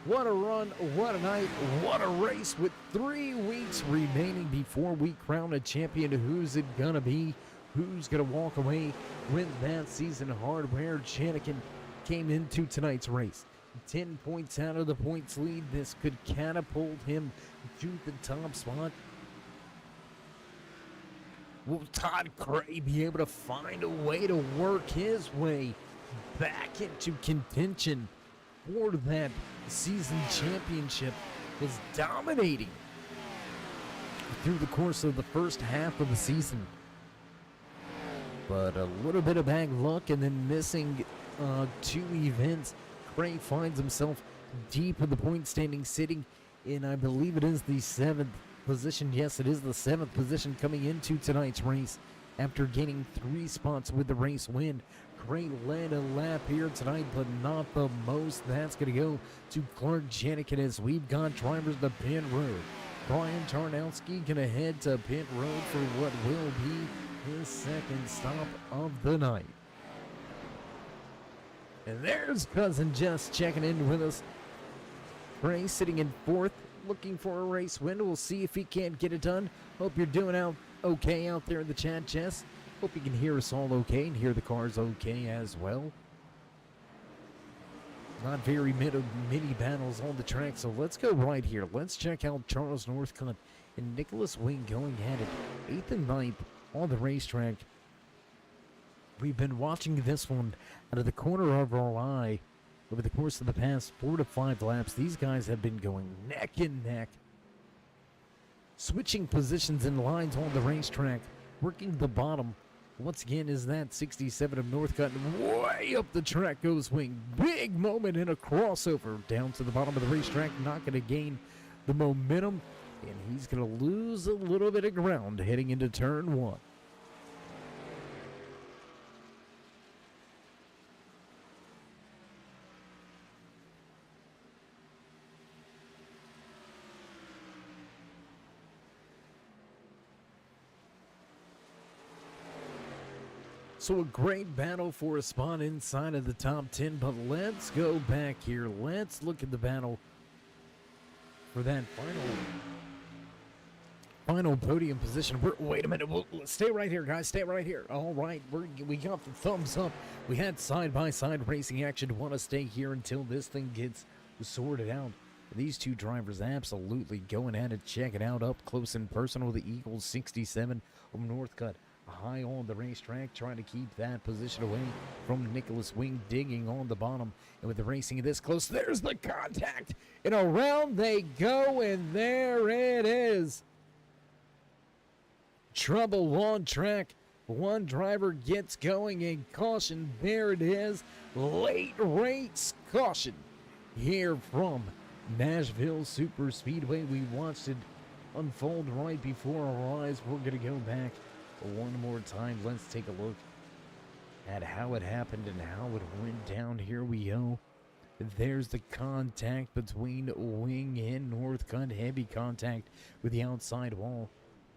What a run, what a night, what a race with 3 weeks remaining before we crown a champion. Who's it gonna be? Who's gonna walk away with that season hardware? Janikin came into tonight's race 10 points out of the points lead. This could catapult him to the top spot. Will Todd Cray be able to find a way to work his way back into contention for that season championship? Was dominating through the course of the first half of the season, but a little bit of bad luck and then missing 2 events. Cray finds himself deep in the point standing, sitting in, I believe it is the 7th position. Yes, it is the 7th position coming into tonight's race after gaining 3 spots with the race win. Cray led a lap here tonight, but not the most. That's going to go to Clark Janikin as we've got drivers to pit road. Brian Tarnowski going to head to pit road for what will be his 2nd stop of the night. And there's Cousin Jess checking in with us. Cray sitting in 4th, looking for a race win. We'll see if he can't get it done. Hope you're doing okay out there in the chat, Jess. Hope you can hear us all okay and hear the cars okay as well. Not very many battles on the track, so let's go right here. Let's check out Charles Northcutt and Nicholas Wing going at it 8th and 9th on the racetrack. We've been watching this one out of the corner of our eye over the course of the past 4 to 5 laps. These guys have been going neck and neck, switching positions and lines on the racetrack, working the bottom. Once again, is that 67 of Northcutt, and way up the track goes Wing. Big moment in a crossover down to the bottom of the racetrack, not going to gain the momentum, and he's going to lose a little bit of ground heading into turn 1. So a great battle for a spot inside of the top 10, but let's go back here. Let's look at the battle for that final podium position. Wait a minute. Stay right here, guys. Stay right here. All right. We got the thumbs up. We had side-by-side racing action. Want to stay here until this thing gets sorted out. These two drivers absolutely going at it. Check it out up close and personal. The Eagles 67 from Northcutt. High on the racetrack, trying to keep that position away from Nicholas Wing, digging on the bottom. And with the racing this close, there's the contact. And around they go, and there it is. Trouble on track. One driver gets going, and caution. There it is. Late race caution here from Nashville Super Speedway. We watched it unfold right before our eyes. We're going to go back one more time. Let's take a look at how it happened and how it went down. Here we go. There's the contact between Wing and Northcutt. Heavy contact with the outside wall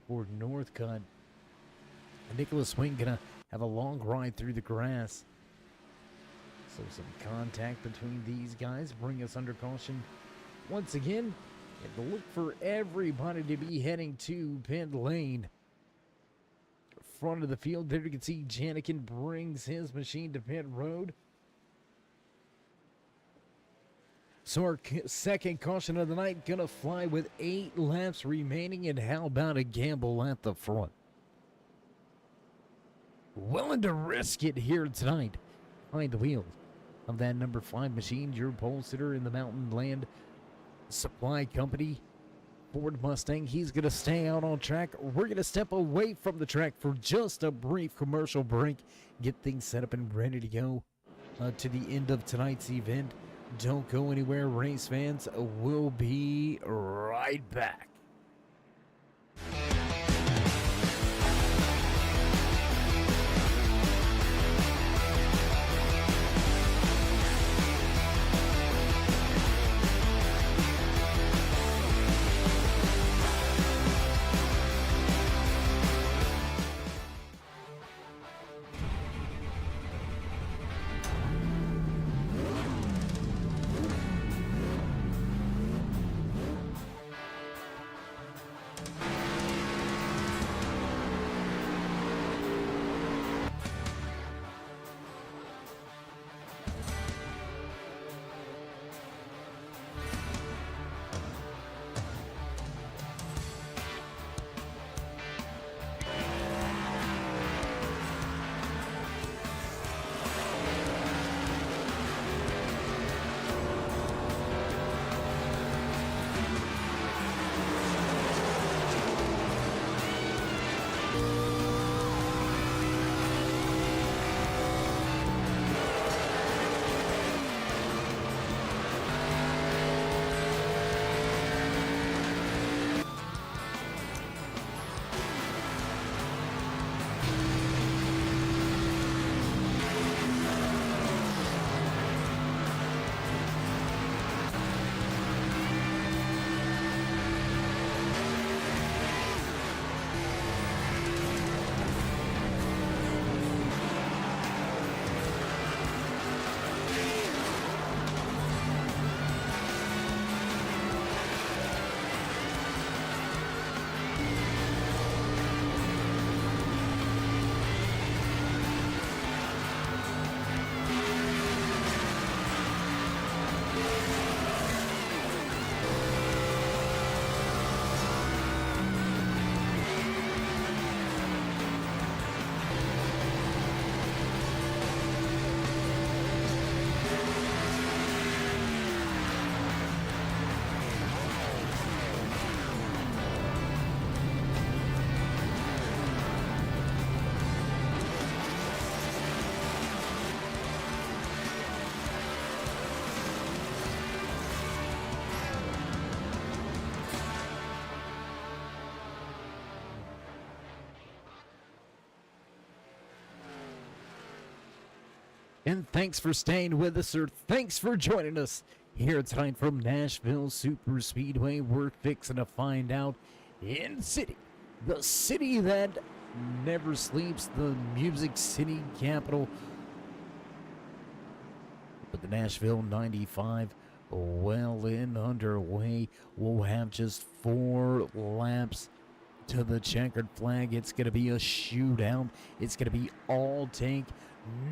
for Northcutt. Nicholas Wing gonna have a long ride through the grass. So some contact between these guys bring us under caution once again. And look for everybody to be heading to pit lane. Front of the field, there you can see Janikin brings his machine to pit road. So our second caution of the night gonna fly with 8 laps remaining. And how about a gamble at the front? Willing to risk it here tonight behind the wheels of that number 5 machine, your pole sitter in the Mountain Land Supply Company Ford Mustang. He's going to stay out on track. We're going to step away from the track for just a brief commercial break, get things set up and ready to go to the end of tonight's event. Don't go anywhere, race fans. We'll be right back. And thanks for staying with us, or thanks for joining us here tonight from Nashville Super Speedway. We're fixing to find out in the city that never sleeps, the Music City capital. But the Nashville 95 well in underway. We'll have just 4 laps to the checkered flag. It's going to be a shootout. It's going to be all take,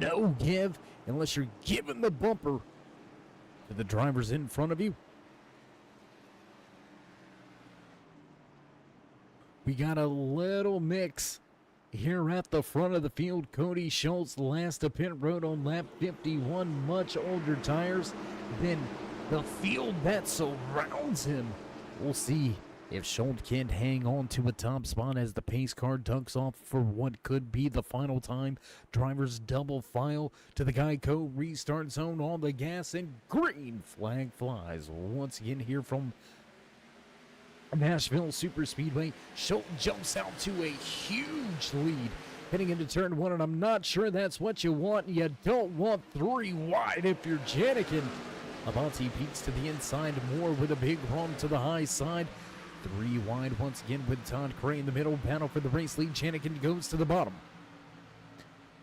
no give, unless you're giving the bumper to the drivers in front of you. We got a little mix here at the front of the field. Cody Schultz last to pit road on lap 51, much older tires than the field that surrounds him. We'll see if Schultz can hang on to a top spot as the pace car ducks off for what could be the final time. Drivers double file to the Geico restart zone on the gas, and green flag flies once again here from Nashville Superspeedway. Schultz jumps out to a huge lead heading into turn 1, and I'm not sure that's what you want. You don't want 3 wide if you're Janikin. Abate peeks to the inside, Moore with a big run to the high side. 3 wide once again with Todd Cray in the middle. Battle for the race lead. Janikin goes to the bottom.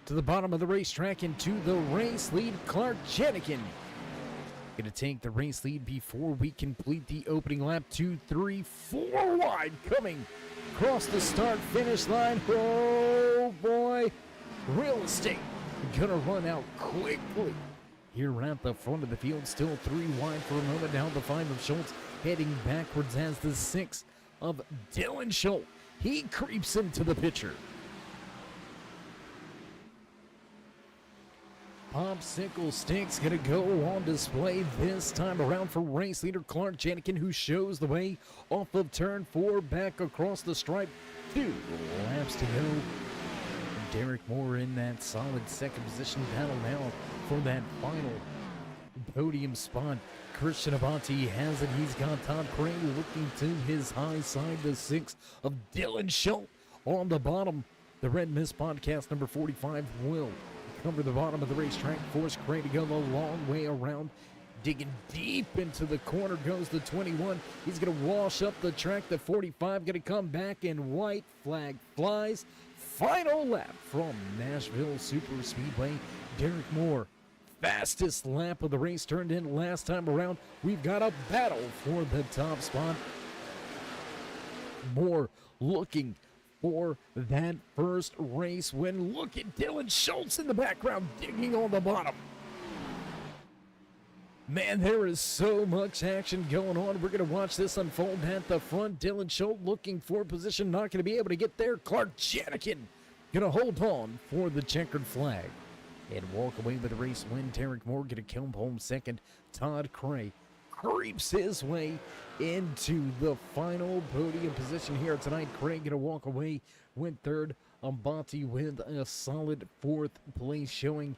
To the bottom of the racetrack and to the race lead, Clark Janikin. Going to take the race lead before we complete the opening lap. 2, 3, 4 wide coming across the start finish line. Oh boy, real estate going to run out quickly here at the front of the field. Still 3 wide for a moment. Now the 5 of Schultz heading backwards as the 6 of Dylan Schultz. He creeps into the picture. Popsicle sticks gonna go on display this time around for race leader Clark Janikin, who shows the way off of turn 4 back across the stripe. 2 laps to go. Derek Moore in that solid second position battle now for that final podium spot. Christian Abate has it. He's got Todd Cray looking to his high side. The 6 of Dylan Schultz on the bottom. The Red Mist Podcast number 45 will cover the bottom of the racetrack. Force Cray to go the long way around. Digging deep into the corner goes the 21. He's going to wash up the track. The 45 going to come back, and white flag flies. Final lap from Nashville Super Speedway. Derek Moore, fastest lap of the race, turned in last time around. We've got a battle for the top spot. Moore looking for that first race win. Look at Dylan Schultz in the background digging on the bottom. Man, there is so much action going on. We're going to watch this unfold at the front. Dylan Schultz looking for position, not going to be able to get there. Clark Janikin going to hold on for the checkered flag and walk away with the race win. Derek Moore going to come home second. Todd Cray creeps his way into the final podium position here tonight. Cray going to walk away with third. Abate with a solid 4th place showing.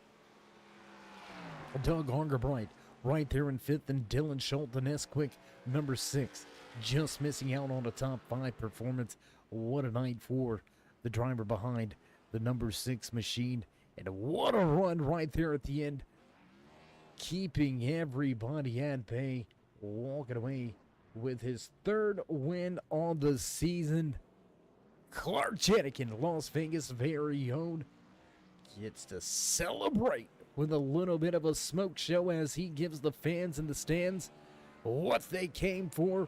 Doug Hungerbright right there in 5th, and Dylan Schultz, the Nesquik, number 6, just missing out on a top 5 performance. What a night for the driver behind the number 6 machine, and what a run right there at the end, keeping everybody at bay, walking away with his 3rd win on the season. Clark Janikin, Las Vegas' very own, gets to celebrate with a little bit of a smoke show as he gives the fans in the stands what they came for.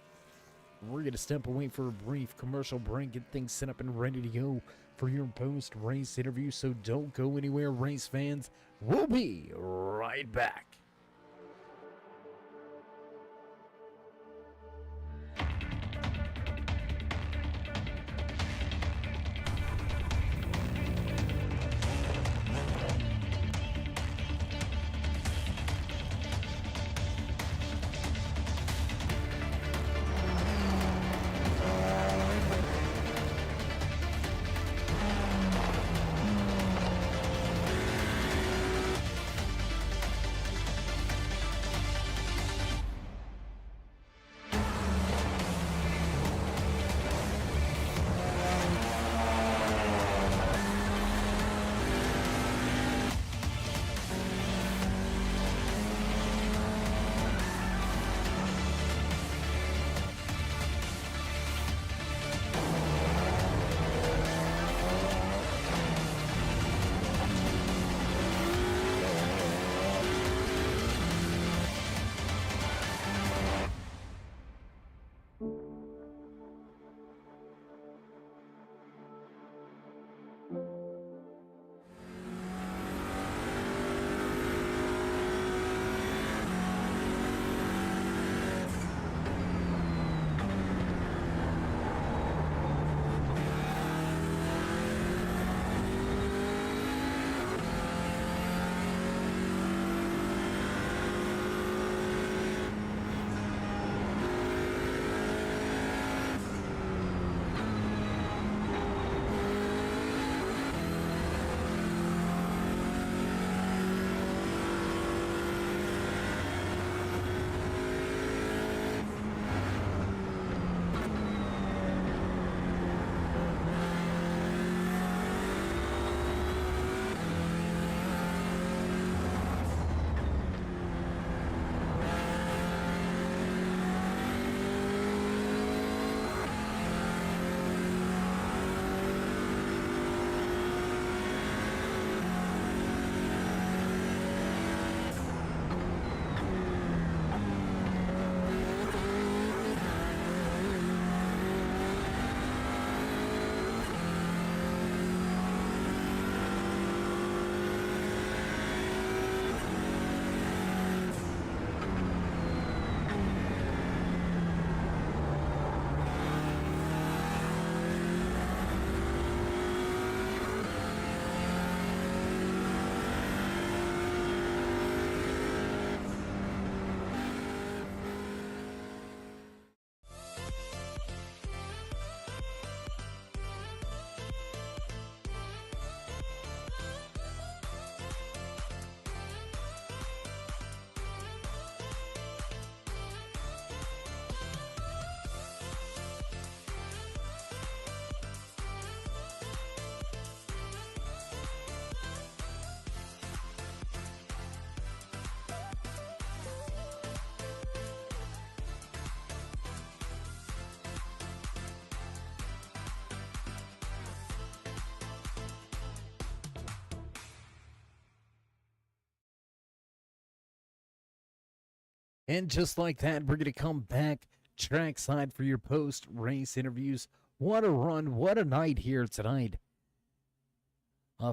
We're going to step away for a brief commercial break, get things set up and ready to go for your post-race interview, so don't go anywhere, race fans. We'll be right back. And just like that, we're going to come back trackside for your post-race interviews. What a run, what a night here tonight.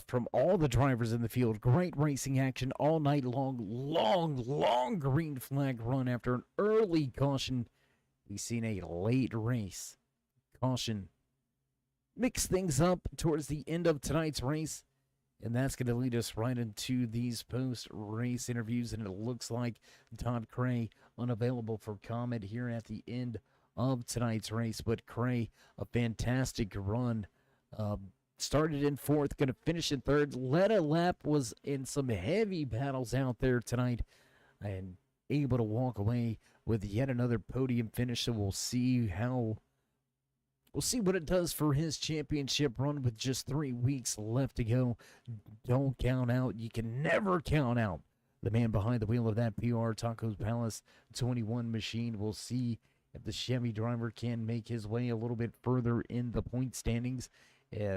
From all the drivers in the field, great racing action all night long. Long green flag run after an early caution. We've seen a late race caution mix things up towards the end of tonight's race. And that's going to lead us right into these post-race interviews. And it looks like Todd Cray unavailable for comment here at the end of tonight's race. But Cray, a fantastic run. Started in fourth, going to finish in third. Led a lap, was in some heavy battles out there tonight. And able to walk away with yet another podium finish. So we'll see what it does for his championship run with just 3 weeks left to go. Don't count out. You can never count out the man behind the wheel of that PR Tacos Palace 21 machine. We'll see if the Chevy driver can make his way a little bit further in the point standings.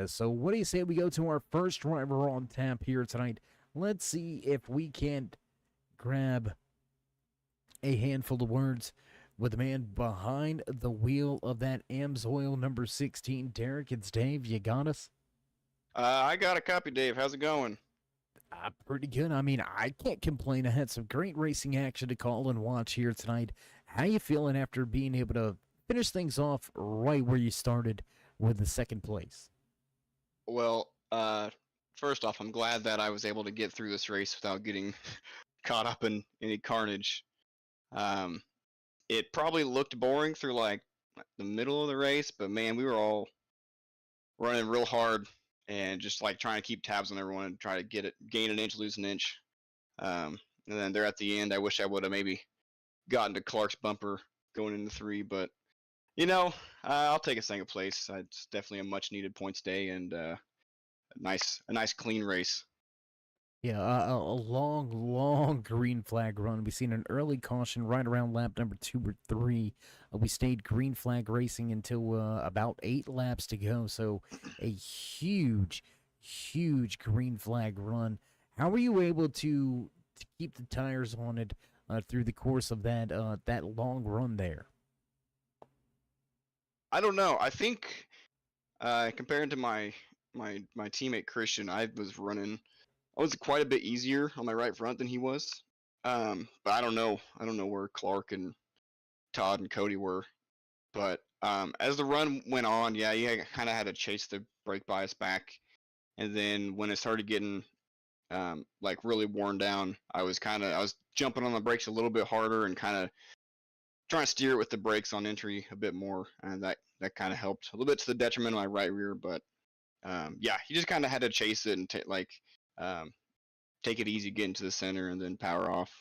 So what do you say we go to our first driver on tap here tonight? Let's see if we can't grab a handful of words with the man behind the wheel of that AMSOIL number 16. Derek, it's Dave. You got us? I got a copy, Dave. How's it going? Pretty good. I mean, I can't complain. I had some great racing action to call and watch here tonight. How you feeling after being able to finish things off right where you started with the second place? Well, first off, I'm glad that I was able to get through this race without getting caught up in any carnage. It probably looked boring through like the middle of the race, but man, we were all running real hard and just like trying to keep tabs on everyone and try to gain an inch, lose an inch. And then there at the end, I wish I would have maybe gotten to Clark's bumper going into 3, but I'll take a second place. It's definitely a much needed points day and a nice clean race. Yeah, a long green flag run. We've seen an early caution right around lap number 2 or 3. We stayed green flag racing until about 8 laps to go. So a huge green flag run. How were you able to keep the tires on it through the course of that long run there? I don't know. I think compared to my teammate Christian, I was quite a bit easier on my right front than he was. But I don't know where Clark and Todd and Cody were. But as the run went on, yeah, you kind of had to chase the brake bias back. And then when it started getting like really worn down, I was jumping on the brakes a little bit harder and kind of trying to steer it with the brakes on entry a bit more, and that kind of helped a little bit to the detriment of my right rear. But yeah, you just kind of had to chase it and take it easy, get into the center, and then power off.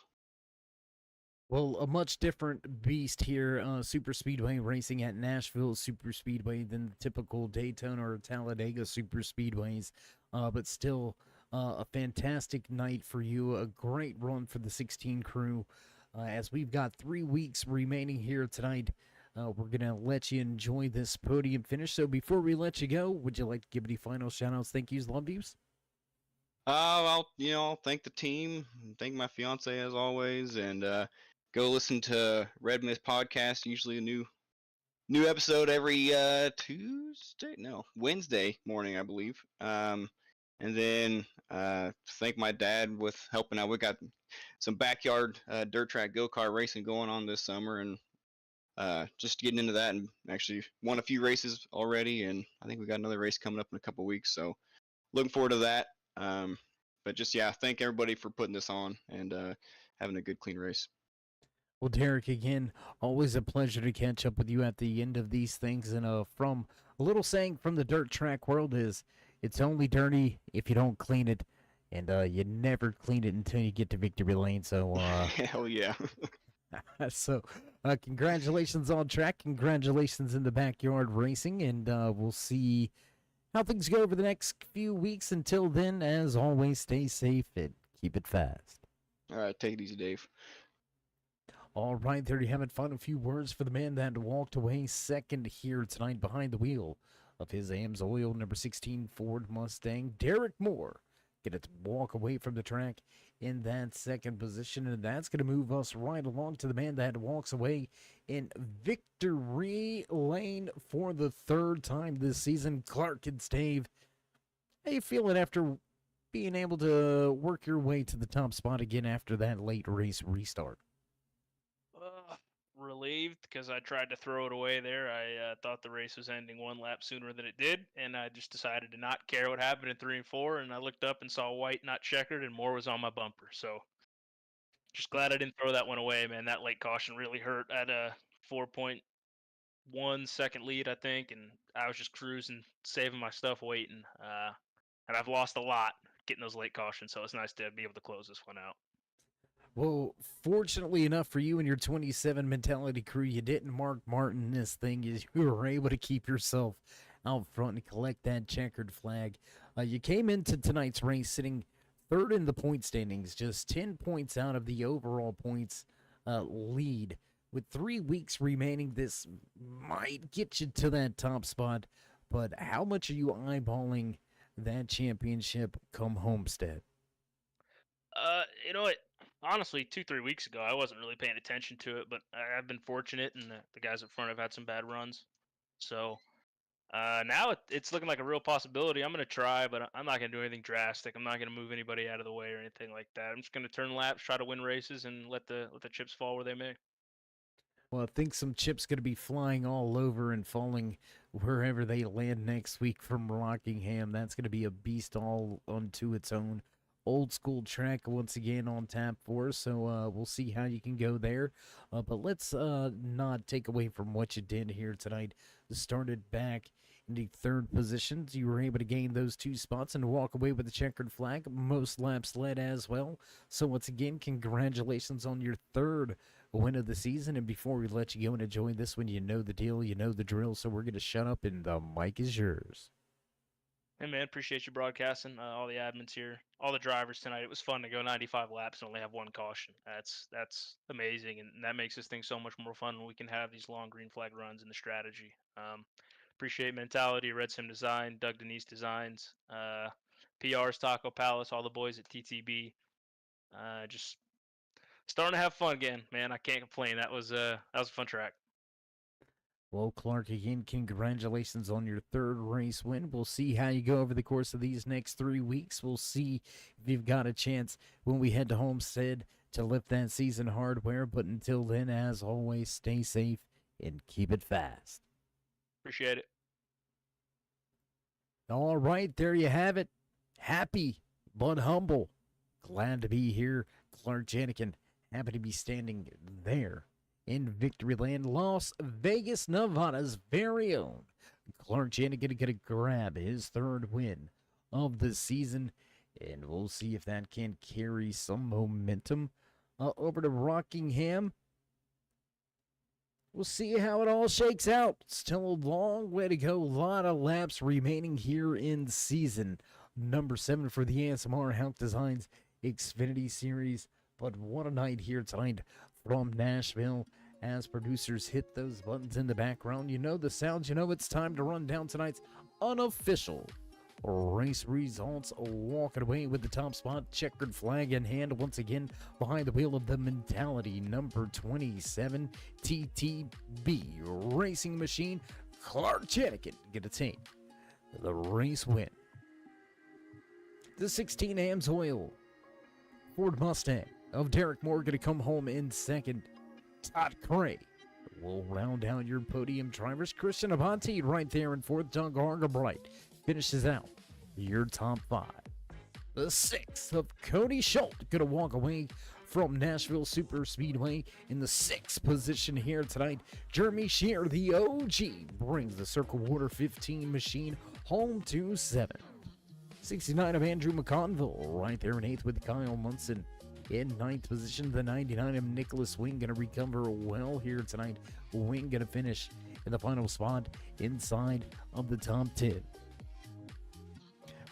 Well, a much different beast here, super speedway racing at Nashville super speedway than the typical Daytona or Talladega super speedways, but still a fantastic night for you, a great run for the 16 crew. As we've got 3 weeks remaining here tonight, we're going to let you enjoy this podium finish. So before we let you go, would you like to give any final shout-outs, thank yous, love yous? I'll thank the team, thank my fiance as always, and go listen to Red Mist Podcast. Usually a new episode every Wednesday morning, I believe. And then thank my dad with helping out. We got some backyard dirt track go-kart racing going on this summer, and just getting into that, and actually won a few races already, and I think we got another race coming up in a couple weeks, so looking forward to that. But just, yeah, thank everybody for putting this on and having a good, clean race. Well, Derek, again, always a pleasure to catch up with you at the end of these things. And from a little saying from the dirt track world is, it's only dirty if you don't clean it, and you never clean it until you get to victory lane. So, hell yeah. So, congratulations on track, congratulations in the backyard racing, and we'll see how things go over the next few weeks. Until then, as always, stay safe and keep it fast. All right, take it easy, Dave. All right, there you have it. Final few words for the man that walked away second here tonight behind the wheel of his AMSOIL number 16 Ford Mustang, Derek Moore. Going to walk away from the track in that second position, and that's going to move us right along to the man that walks away in victory lane for the third time this season, Clark and Stave. How you feeling after being able to work your way to the top spot again after that late race restart? Relieved because I tried to throw it away there. I thought the race was ending one lap sooner than it did, and I just decided to not care what happened in 3 and 4. And I looked up and saw white, not checkered, and more was on my bumper. So just glad I didn't throw that one away, man. That late caution really hurt. I had a 4.1 second lead, I think, and I was just cruising, saving my stuff, waiting. And I've lost a lot getting those late cautions, so it's nice to be able to close this one out. Well, fortunately enough for you and your 27 mentality crew, you didn't Mark Martin this thing. You were able to keep yourself out front and collect that checkered flag. You came into tonight's race sitting third in the point standings, just 10 points out of the overall points lead. With 3 weeks remaining, this might get you to that top spot, but how much are you eyeballing that championship come Homestead? You know what? Honestly, 2-3 weeks ago, I wasn't really paying attention to it, but I've been fortunate, and the guys up front have had some bad runs. So now it's looking like a real possibility. I'm going to try, but I'm not going to do anything drastic. I'm not going to move anybody out of the way or anything like that. I'm just going to turn laps, try to win races, and let the chips fall where they may. Well, I think some chips going to be flying all over and falling wherever they land next week from Rockingham. That's going to be a beast all unto its own. Old school track once again on tap for us, so we'll see how you can go there. But let's not take away from what you did here tonight. Started back in the third positions. You were able to gain those 2 spots and walk away with the checkered flag. Most laps led as well. So once again, congratulations on your third win of the season. And before we let you go and enjoy this one, you know the deal, you know the drill. So we're going to shut up and the mic is yours. Hey, man, appreciate you broadcasting, all the admins here, all the drivers tonight. It was fun to go 95 laps and only have 1 caution. That's amazing, and that makes this thing so much more fun when we can have these long green flag runs and the strategy. Appreciate Mentality, Red Sim Design, Doug Denise Designs, PR's Taco Palace, all the boys at TTB. Just starting to have fun again, man. I can't complain. That was a fun track. Well, Clark, again, congratulations on your third race win. We'll see how you go over the course of these next 3 weeks. We'll see if you've got a chance when we head to Homestead to lift that season hardware. But until then, as always, stay safe and keep it fast. Appreciate it. All right, there you have it. Happy but humble. Glad to be here. Clark Janikin, happy to be standing there in Victory Land, Las Vegas, Nevada's very own Clark Janikin going to grab his third win of the season, and we'll see if that can carry some momentum over to Rockingham. We'll see how it all shakes out. Still a long way to go. A lot of laps remaining here in season number 7 for the ASMR Hauck Designs Xfinitty Series. But what a night here tonight from Nashville. As producers hit those buttons in the background, you know the sounds. You know it's time to run down tonight's unofficial race results. Walking away with the top spot, checkered flag in hand once again behind the wheel of the Mentality number 27 TTB Racing Machine. Clark Janikin going to take the race win. The 16 AMSOIL Ford Mustang of Derek Moore going to come home in second. Todd Cray will round out your podium drivers. Christian Avanti right there in fourth. Doug Argabright finishes out your top 5. The 6th of Cody Schultz going to walk away from Nashville Super Speedway in the 6th position here tonight. Jeremy Shear, the OG, brings the Circle Water 15 machine home to 7. 69 of Andrew McConville right there in 8th with Kyle Munson. In 9th position, the 99 of Nicholas Wing going to recover well here tonight. Wing going to finish in the final spot inside of the top 10.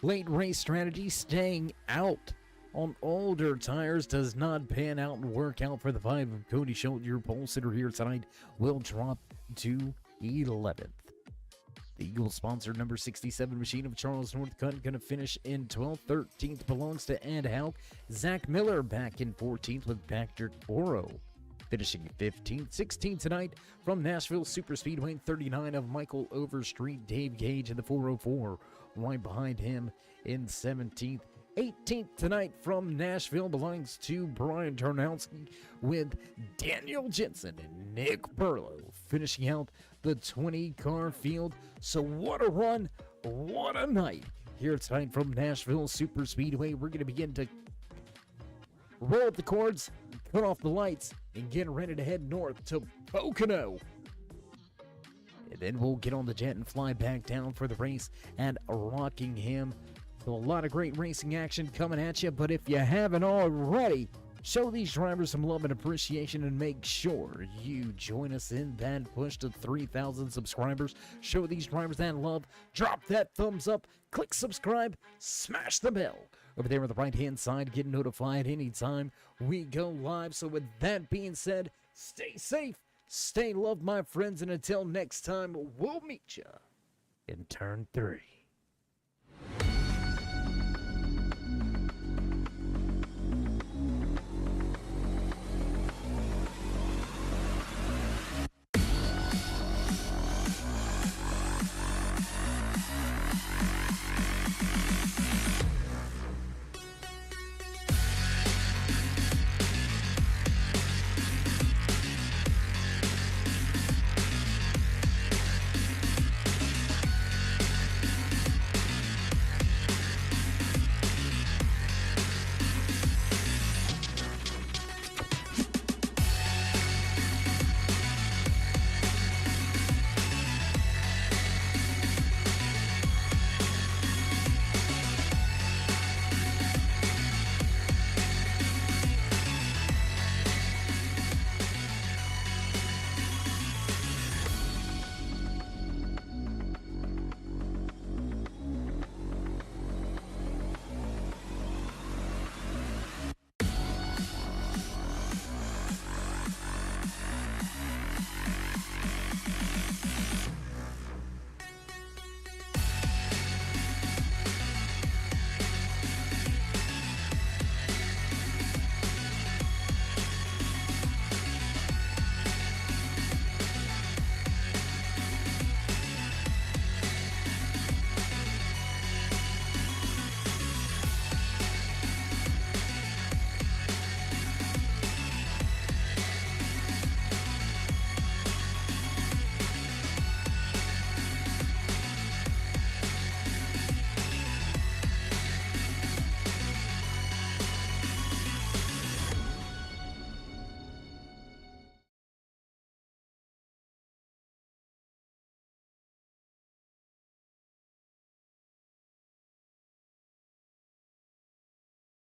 Late race strategy, staying out on older tires does not pan out and work out for the 5 of Cody Schultz. Your pole sitter here tonight will drop to 11th. The Eagle sponsor number 67 machine of Charles Northcutt going to finish in 12th. 13th belongs to Ed Hauck. Zach Miller back in 14th with Patrick Boro. Finishing 15th. 16th tonight from Nashville Superspeedway. 39 of Michael Overstreet. Dave Gage in the 404. Right behind him in 17th. 18th tonight from Nashville belongs to Brian Tarnowski with Daniel Jensen and Nick Burlow finishing out the 20-car field. So what a run, what a night here tonight from Nashville Superspeedway. We're going to begin to roll up the cords, cut off the lights, and get ready to head north to Pocono. And then we'll get on the jet and fly back down for the race at Rockingham. So a lot of great racing action coming at you, but if you haven't already, show these drivers some love and appreciation and make sure you join us in that push to 3,000 subscribers. Show these drivers that love, drop that thumbs up, click subscribe, smash the bell over there on the right-hand side, get notified anytime we go live. So with that being said, stay safe, stay loved, my friends, and until next time, we'll meet you in turn 3.